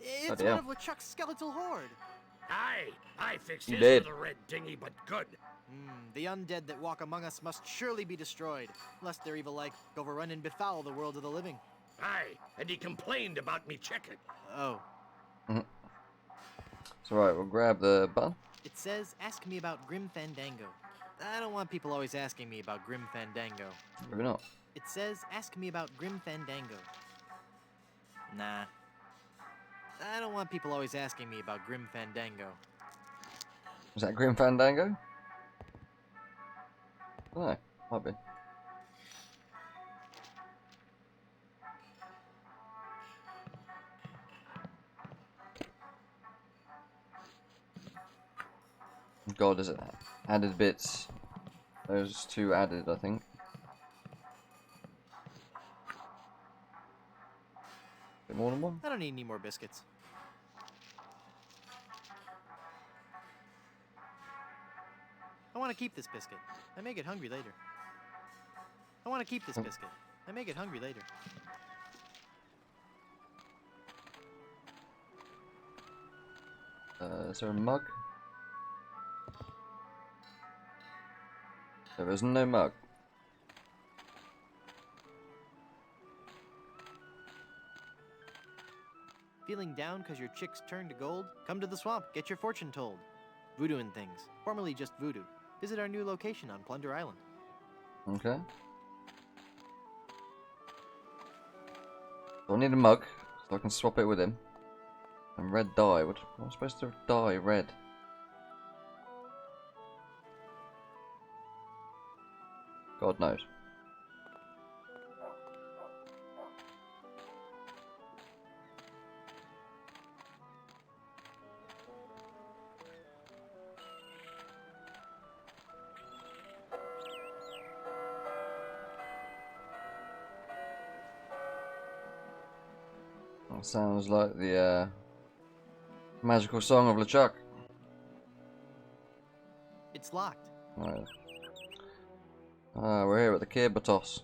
It's one of LeChuck's skeletal horde. Aye, I fixed You his did. little red dinghy, but good. The undead that walk among us must surely be destroyed, lest their evil like overrun and befoul the world of the living. Aye, and he complained about me chicken. Oh. It's alright, we'll grab the button. It says, ask me about Grim Fandango. I don't want people always asking me about Grim Fandango. Maybe not. It says, ask me about Grim Fandango. Nah. I don't want people always asking me about Grim Fandango. Was that Grim Fandango? No, might be. God, is it added bits? Those two added, I think. Bit more than one? I don't need any more biscuits. I want to keep this biscuit. I may get hungry later. I want to keep this biscuit. I may get hungry later. Is there a mug? There is no mug. Feeling down because your chicks turned to gold? Come to the swamp, get your fortune told. Voodoo and things. Formerly just voodoo. Visit our new location on Plunder Island. Okay. So I need a mug, so I can swap it with him. And red dye. What am I supposed to dye red? God knows. That sounds like the magical song of LeChuck. It's locked. Right. We're here at the Kirbatos.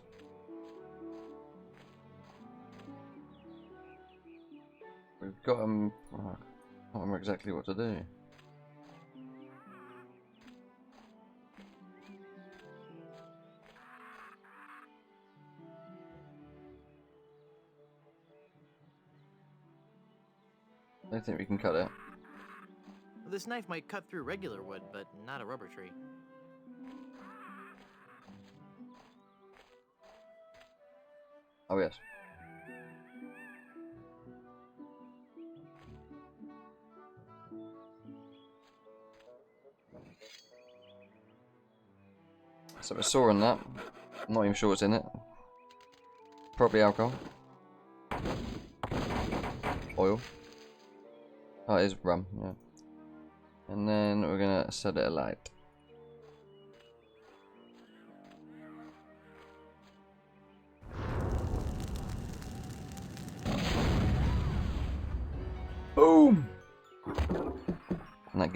We've got him. I can't remember exactly what to do. I don't think we can cut it. Well, this knife might cut through regular wood, but not a rubber tree. Oh yes. So we're sawing that. I'm not even sure what's in it. Probably alcohol. Oil. Oh, it is rum, yeah. And then we're gonna set it alight.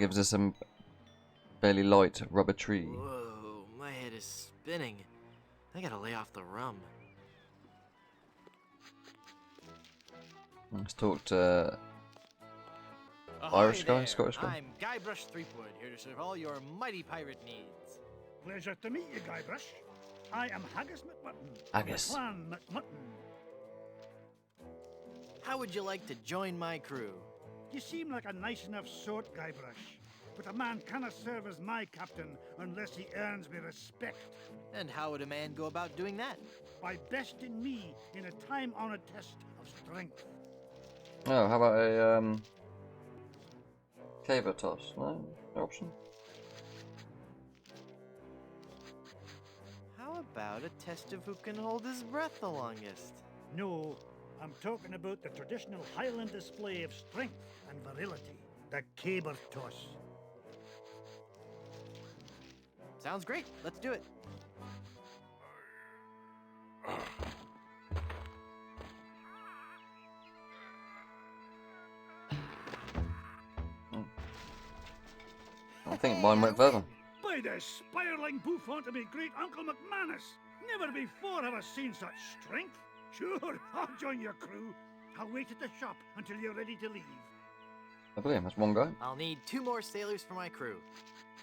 gives us a fairly light rubber tree. Whoa, my head is spinning. I gotta lay off the rum. Let's talk to Irish guy, Scottish guy. I'm Guybrush Threepwood, here to serve all your mighty pirate needs. Pleasure to meet you, Guybrush. I am Haggis McMutton. Haggis. Of the Clan McMutton. How would you like to join my crew? You seem like a nice enough sort, Guybrush. But a man cannot serve as my captain unless he earns me respect. And how would a man go about doing that? By besting me in a time-honored test of strength. Oh, how about a caber toss? No option. How about a test of who can hold his breath the longest? No, I'm talking about the traditional Highland display of strength and virility, the caber toss. Sounds great. Let's do it. I think mine went further. By the spiraling bouffant of me great Uncle McManus! Never before have I seen such strength. Sure, I'll join your crew. I'll wait at the shop until you're ready to leave. I believe that's one guy. I'll need 2 more sailors for my crew.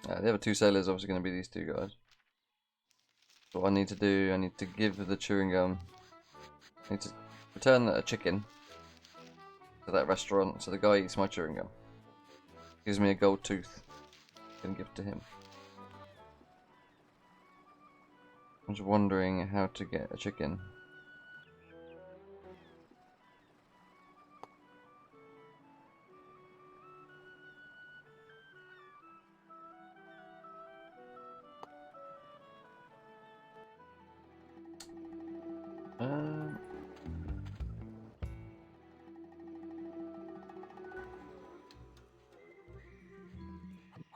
The other 2 sailors are obviously going to be these 2 guys. So what I need to do, I need to give the chewing gum. I need to return a chicken to that restaurant so the guy eats my chewing gum. Gives me a gold tooth. I can give it to him. I'm just wondering how to get a chicken.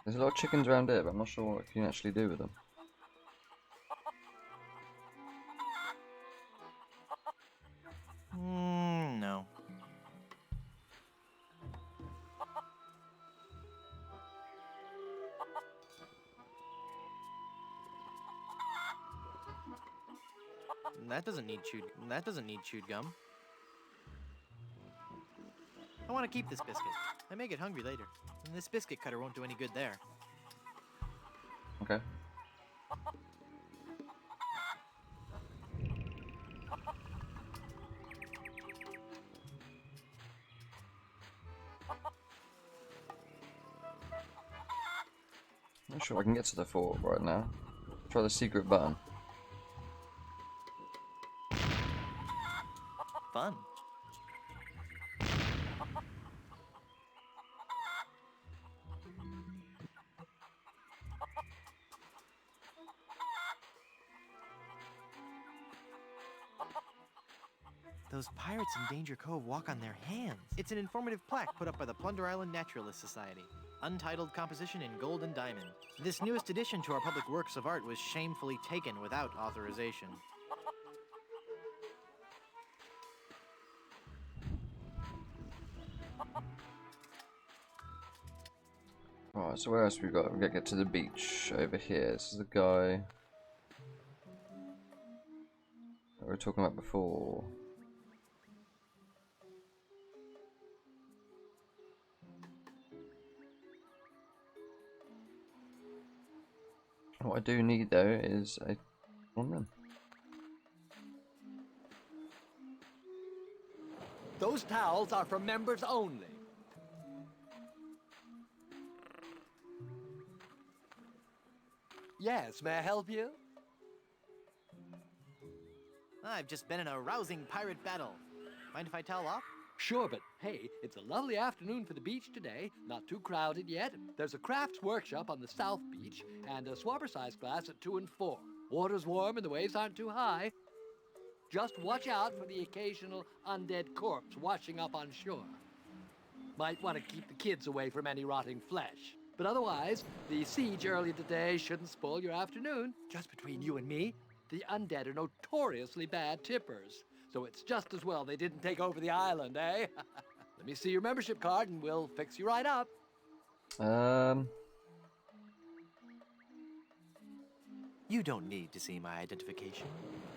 There's a lot of chickens around here, but I'm not sure what you can actually do with them. No. That doesn't need chewed gum. I want to keep this biscuit. I may get hungry later. And this biscuit cutter won't do any good there. Okay. Not sure I can get to the fort right now. Try the secret button. Fun. Those pirates in Danger Cove walk on their hands. It's an informative plaque put up by the Plunder Island Naturalist Society. Untitled composition in gold and diamond. This newest addition to our public works of art was shamefully taken without authorization. Alright, so where else we got? We've got to get to the beach over here. This is the guy that we were talking about before. What I do need though is a woman. Those towels are for members only. Yes, may I help you? I've just been in a rousing pirate battle. Mind if I towel off? Sure, but hey, it's a lovely afternoon for the beach today. Not too crowded yet. There's a crafts workshop on the south beach and a swabber size class at 2 and 4. Water's warm and the waves aren't too high. Just watch out for the occasional undead corpse washing up on shore. Might want to keep the kids away from any rotting flesh. But otherwise, the siege earlier today shouldn't spoil your afternoon. Just between you and me, the undead are notoriously bad tippers. So it's just as well they didn't take over the island, eh? Let me see your membership card and we'll fix you right up. You don't need to see my identification.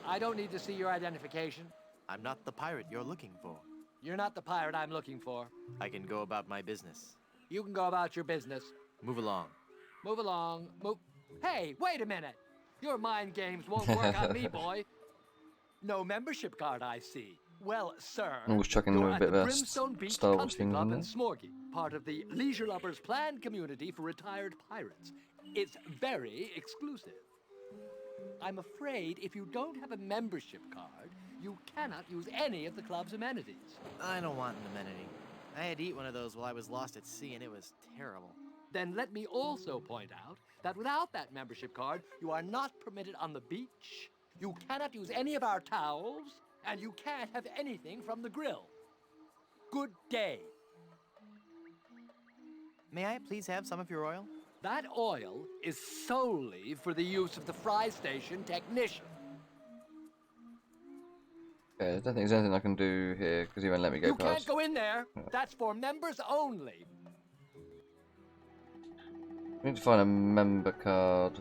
I don't need to see your identification. I'm not the pirate you're looking for. You're not the pirate I'm looking for. I can go about my business. You can go about your business. Move along. Move along. Move. Hey, wait a minute. Your mind games won't work on me, boy. No membership card, I see. Well, sir, I was chucking you're a at bit the of a Brimstone Beach Star Wars Country thing Club in in there. Smorgy, part of the Leisure Lovers Planned Community for Retired Pirates. It's very exclusive. I'm afraid if you don't have a membership card, you cannot use any of the club's amenities. I don't want an amenity. I had to eat one of those while I was lost at sea, and it was terrible. Then let me also point out that without that membership card, you are not permitted on the beach, you cannot use any of our towels, and you can't have anything from the grill. Good day. May I please have some of your oil? That oil is solely for the use of the fry station technician. Okay, I don't think there's anything I can do here because he won't let me go You past. can't go in there. That's for members only. I need to find a member card.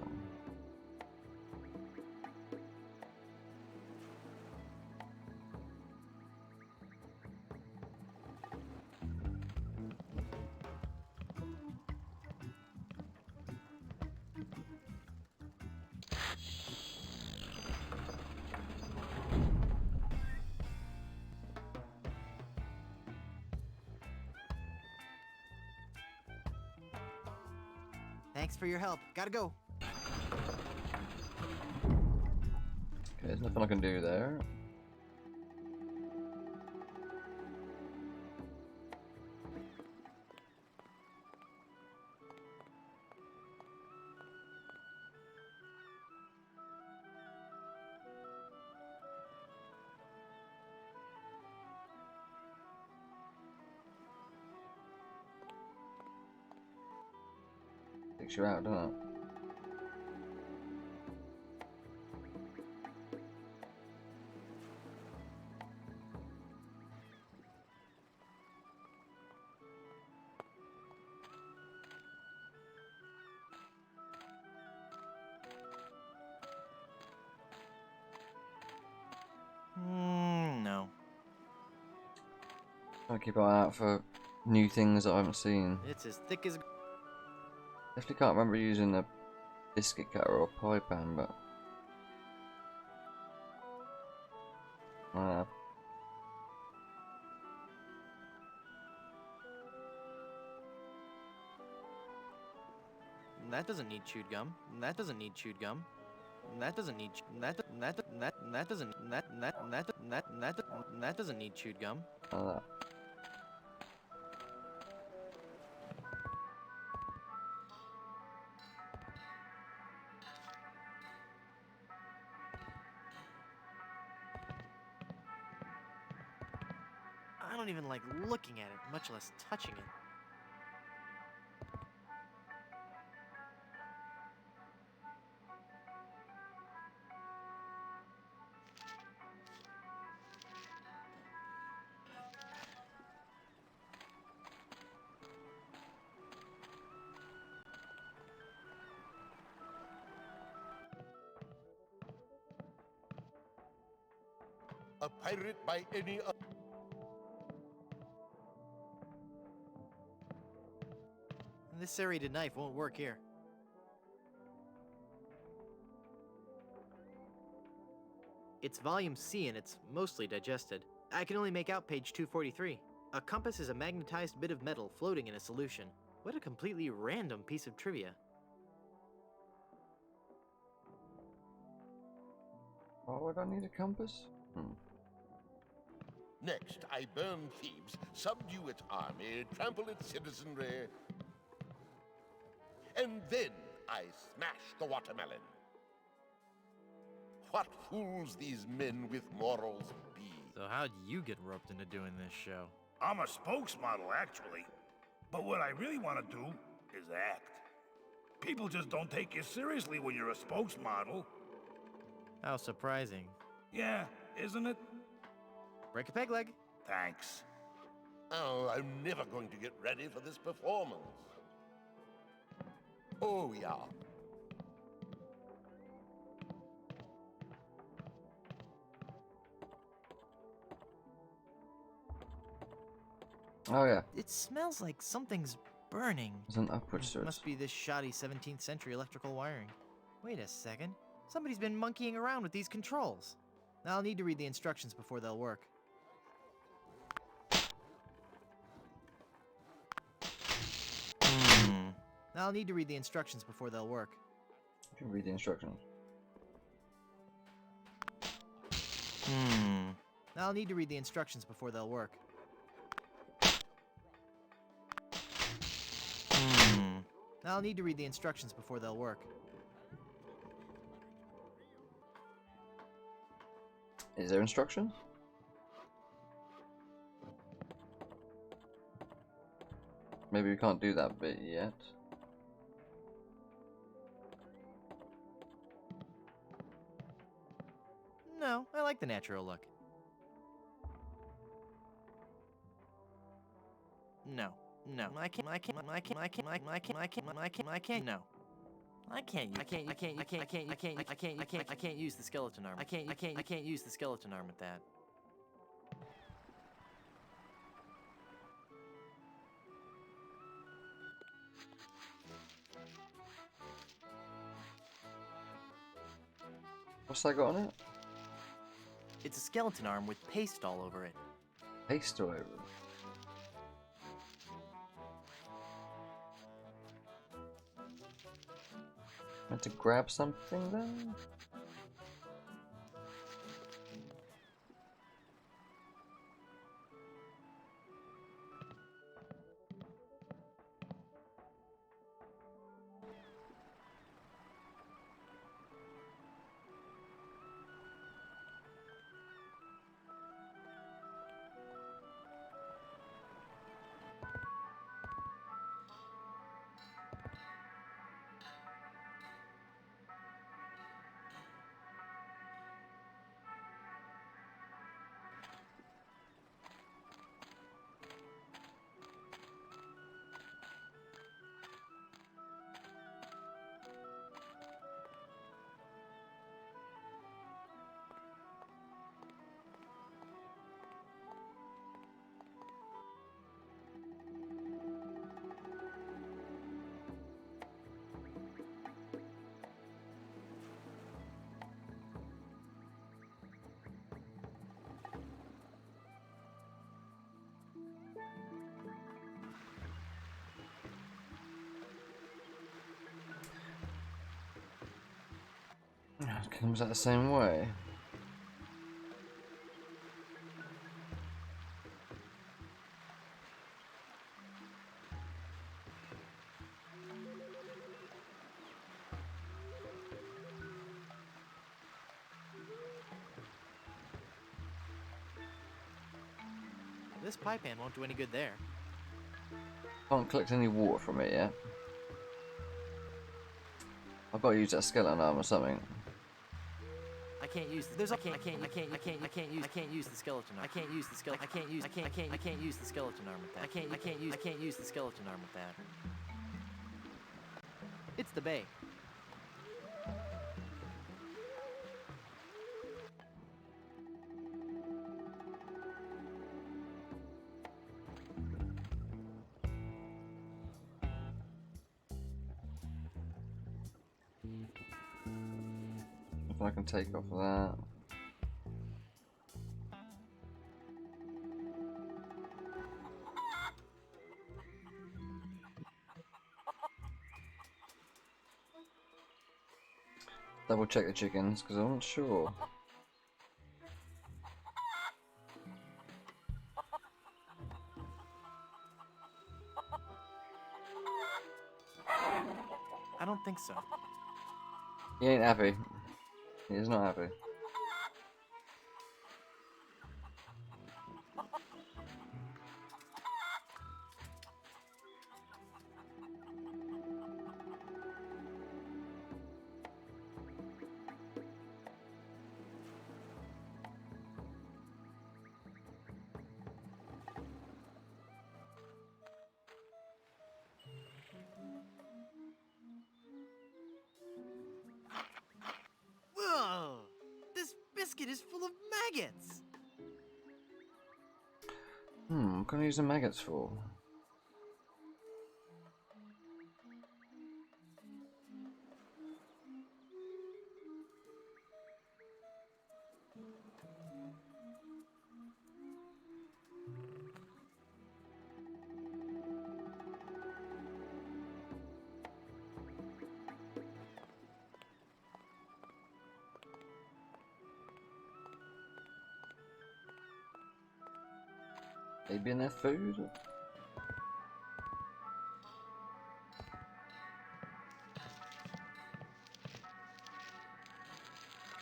Thanks for your help. Gotta go. Okay, there's nothing I can do there. Takes you out, doesn't it? No. I'll keep an eye out for new things that I haven't seen. It's as thick as... Definitely can't remember using a biscuit cutter or a pie pan, but That doesn't need chewed gum. That doesn't need chewed gum. That doesn't need that doesn't need chewed gum. I don't even like looking at it, much less touching it. A pirate by any other. This serrated knife won't work here. It's volume C and it's mostly digested. I can only make out page 243. A compass is a magnetized bit of metal floating in a solution. What a completely random piece of trivia. why would I need a compass? Next, I burn Thebes, subdue its army, trample its citizenry, and then I smash the watermelon. What fools these men with morals be. So how'd you get roped into doing this show? I'm a spokesmodel, actually. But what I really want to do is act. People just don't take you seriously when you're a spokesmodel. How surprising. Yeah, isn't it? Break a peg leg. Thanks. Oh, I'm never going to get ready for this performance. Oh, yeah. Oh yeah, It smells like something's burning. there's an upwards to it. Must be this shoddy 17th century electrical wiring. Wait a second. Somebody's been monkeying around with these controls. I'll need to read the instructions before they'll work. I'll need to read the instructions before they'll work. You can read the instructions. I'll need to read the instructions before they'll work. I'll need to read the instructions before they'll work. Is there instructions? Maybe we can't do that bit yet. No, I like the natural look. No, no, I can't, no. I can't use the skeleton arm. I can't use the skeleton arm with that. What's that got on it? It's a skeleton arm with paste all over it. Paste all over it. Meant to grab something then? It comes out the same way. This pipe pan won't do any good there. Can't collect any water from it yet. I've got to use that skeleton arm or something. I can't use the, I can't use the skeleton arm. I can't use the skeleton. I can't use the skeleton arm with that. I can't use the skeleton arm with that. It's the bay. If I can take off that. Double check the chickens because I'm not sure. I don't think so. He ain't happy. He is not happy. biscuit is full of maggots. What can I use the maggots for? Maybe in their food?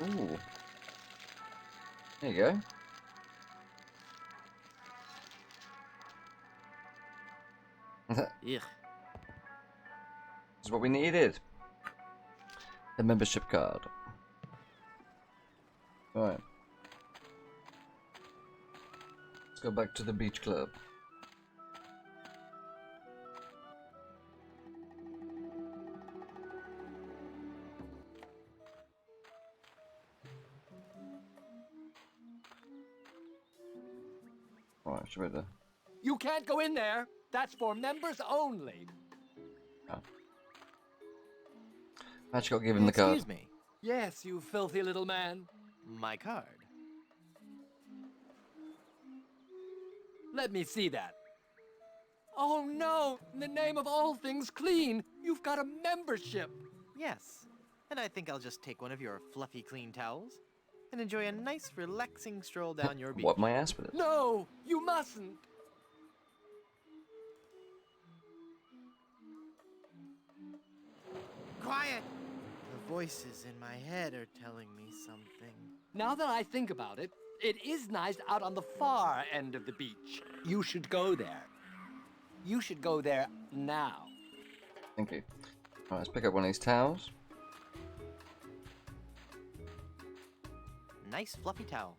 Ooh. There you go. Ugh. This is what we needed. The membership card. Alright. Let's go back to the beach club. Alright, should we do? You can't go in there. That's for members only. Oh. I actually got to give him the card. Excuse me. Yes, you filthy little man. My card. Let me see that. Oh no! In the name of all things clean, you've got a membership. Yes. And I think I'll just take one of your fluffy clean towels and enjoy a nice relaxing stroll down your beach. What my ass with it? No, you mustn't. Quiet! The voices in my head are telling me something. Now that I think about it, it is nice out on the far end of the beach. You should go there. You should go there now. Thank you. Alright, let's pick up one of these towels. Nice fluffy towel.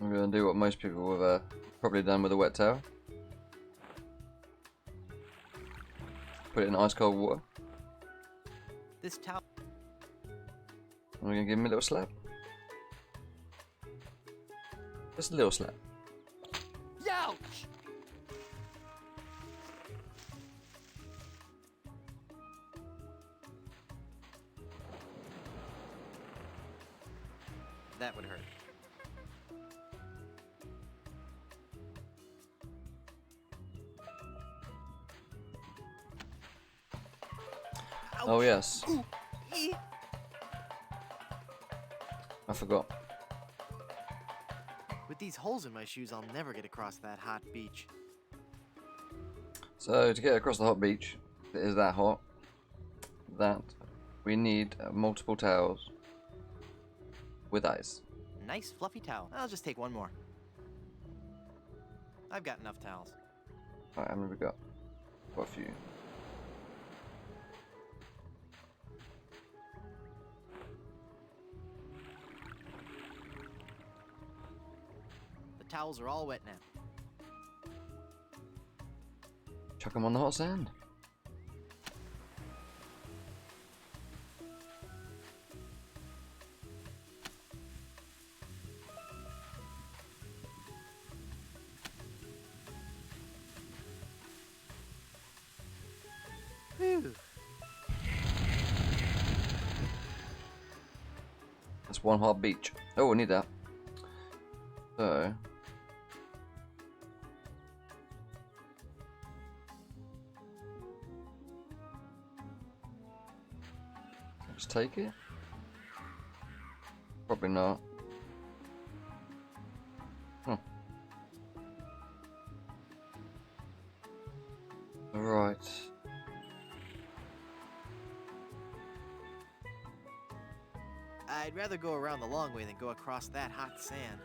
I'm going to do what most people would have probably done with a wet towel. Put it in ice cold water. This towel. And we're going to give him a little slap. Just a little slap. Youch! That would hurt. Oh yes. Ooh. Ee. I forgot. With these holes in my shoes, I'll never get across that hot beach. So to get across the hot beach, if it is that hot, that we need multiple towels with ice. Nice fluffy towel. I'll just take one more. I've got enough towels. Alright, how many we got? Got a few. The towels are all wet now. Chuck them on the hot sand. Whew. That's one hot beach. Oh, we need that. So just take it? Probably not. Right. I'd rather go around the long way than go across that hot sand.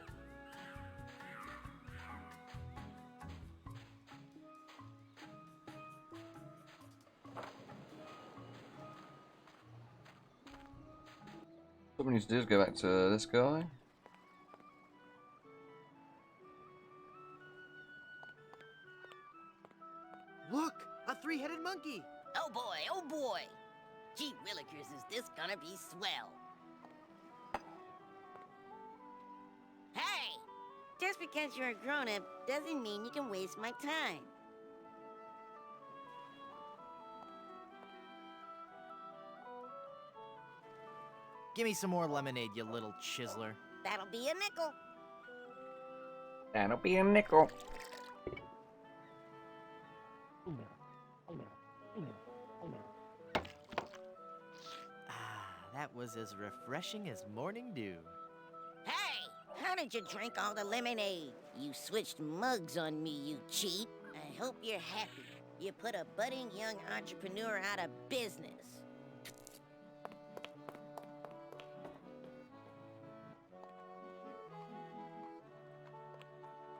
What we need to do is go back to this guy. Look! A three-headed monkey! Oh boy, oh boy. Gee willikers, is this gonna be swell. because you're a grown-up doesn't mean you can waste my time. Give me some more lemonade, you little chiseler. That'll be a nickel. That'll be a nickel. Ah, that was as refreshing as morning dew. Hey, how did you drink all the lemonade? You switched mugs on me, you cheat. I hope you're happy. You put a budding young entrepreneur out of business.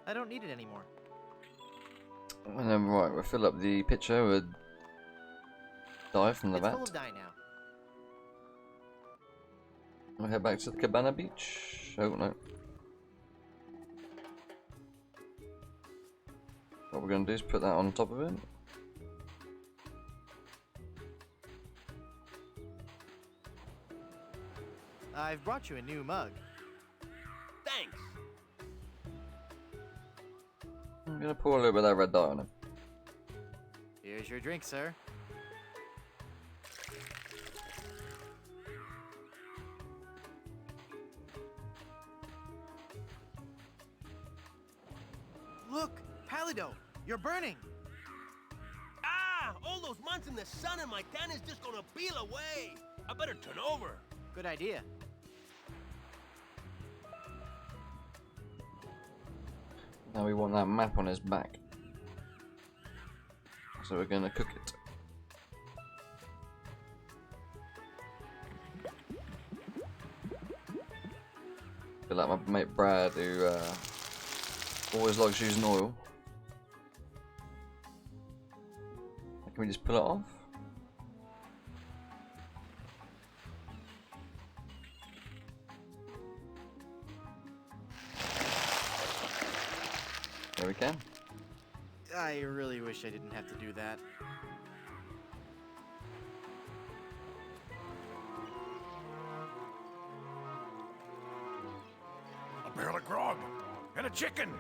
I don't need it anymore. And then right, we'll fill up the pitcher with dye from the It's vat. full of dye now. We'll head back to the Cabana Beach. Oh no. What we're going to do is put that on top of it. I've brought you a new mug. Thanks. I'm going to pour a little bit of that red dye on it. Here's your drink, sir. Look, Palido, you're burning. Ah, all those months in the sun and my tan is just gonna peel away. I better turn over. Good idea. Now we want that map on his back. So we're going to cook it. Feel like my mate Brad, who always likes using oil. Can we just pull it off? There we can. I really wish I didn't have to do that. A barrel of grog and a chicken.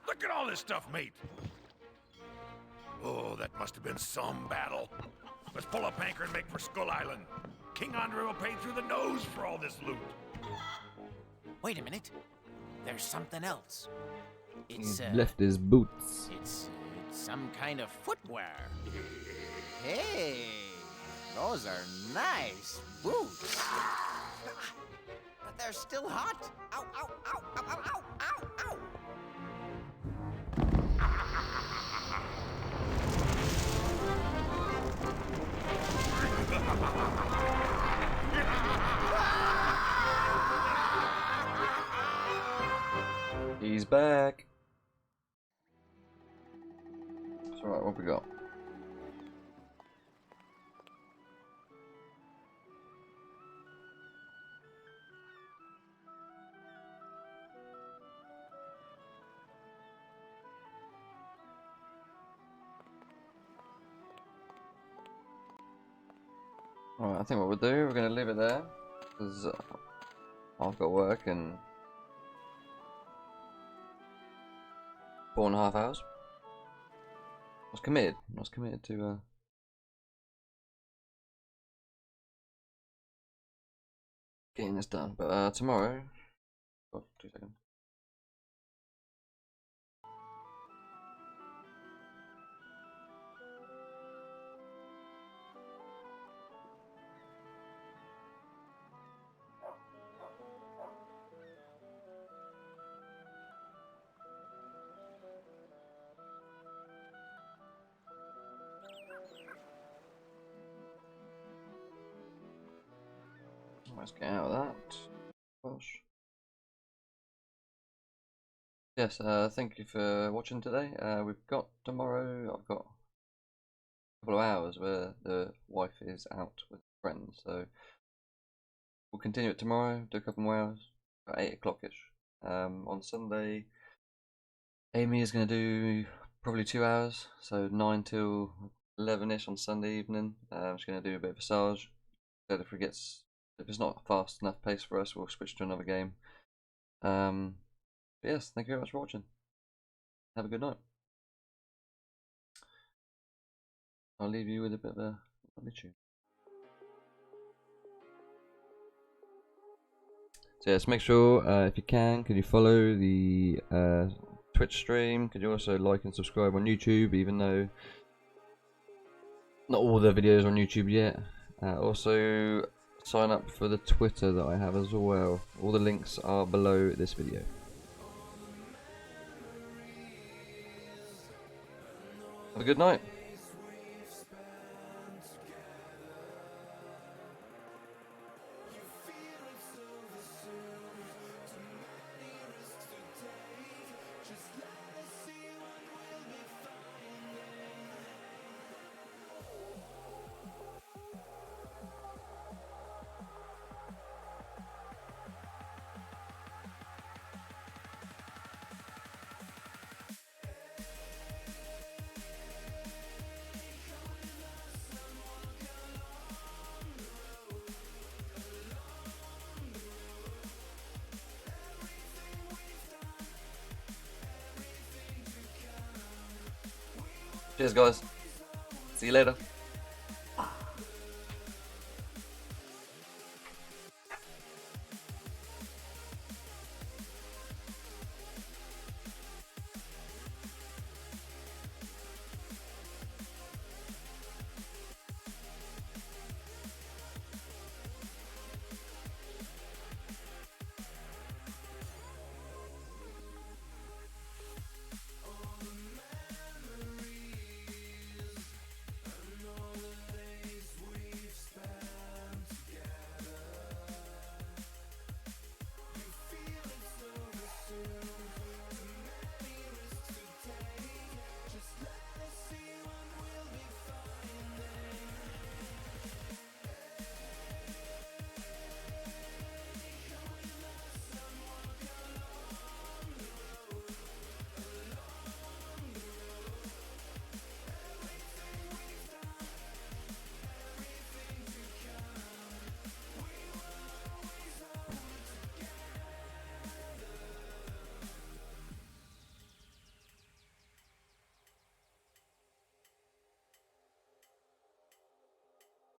Look at all this stuff, mate. Oh, that must have been some battle. Let's pull up anchor and make for Skull Island. King Andre will pay through the nose for all this loot. Wait a minute. There's something else. He's left his boots. It's some kind of footwear. Hey, those are nice boots. But they're still hot. Ow, ow, ow, ow, ow, ow, ow, ow. He's back. It's alright, what we got? Alright, I think what we'll do, we're going to leave it there, because I've got work in 4.5 hours. I was committed to getting this done, but tomorrow, oh, 2 seconds. Let's get out of that. Gosh. Yes, thank you for watching today. We've got tomorrow, I've got a couple of hours where the wife is out with friends, so we'll continue it tomorrow, do a couple more hours, about 8 o'clock-ish. On Sunday, Amy is going to do probably 2 hours, so 9 till 11-ish on Sunday evening. She's going to do a bit of Visage, so if it's not fast enough pace for us, we'll switch to another game. But yes, thank you very much for watching. Have a good night. I'll leave you with a bit of a lovely tune. So yes, make sure if you can, could you follow the Twitch stream? Could you also like and subscribe on YouTube, even though not all the videos are on YouTube yet. Also sign up for the Twitter that I have as well. All the links are below this video. Have a good night. Cheers guys. See you later.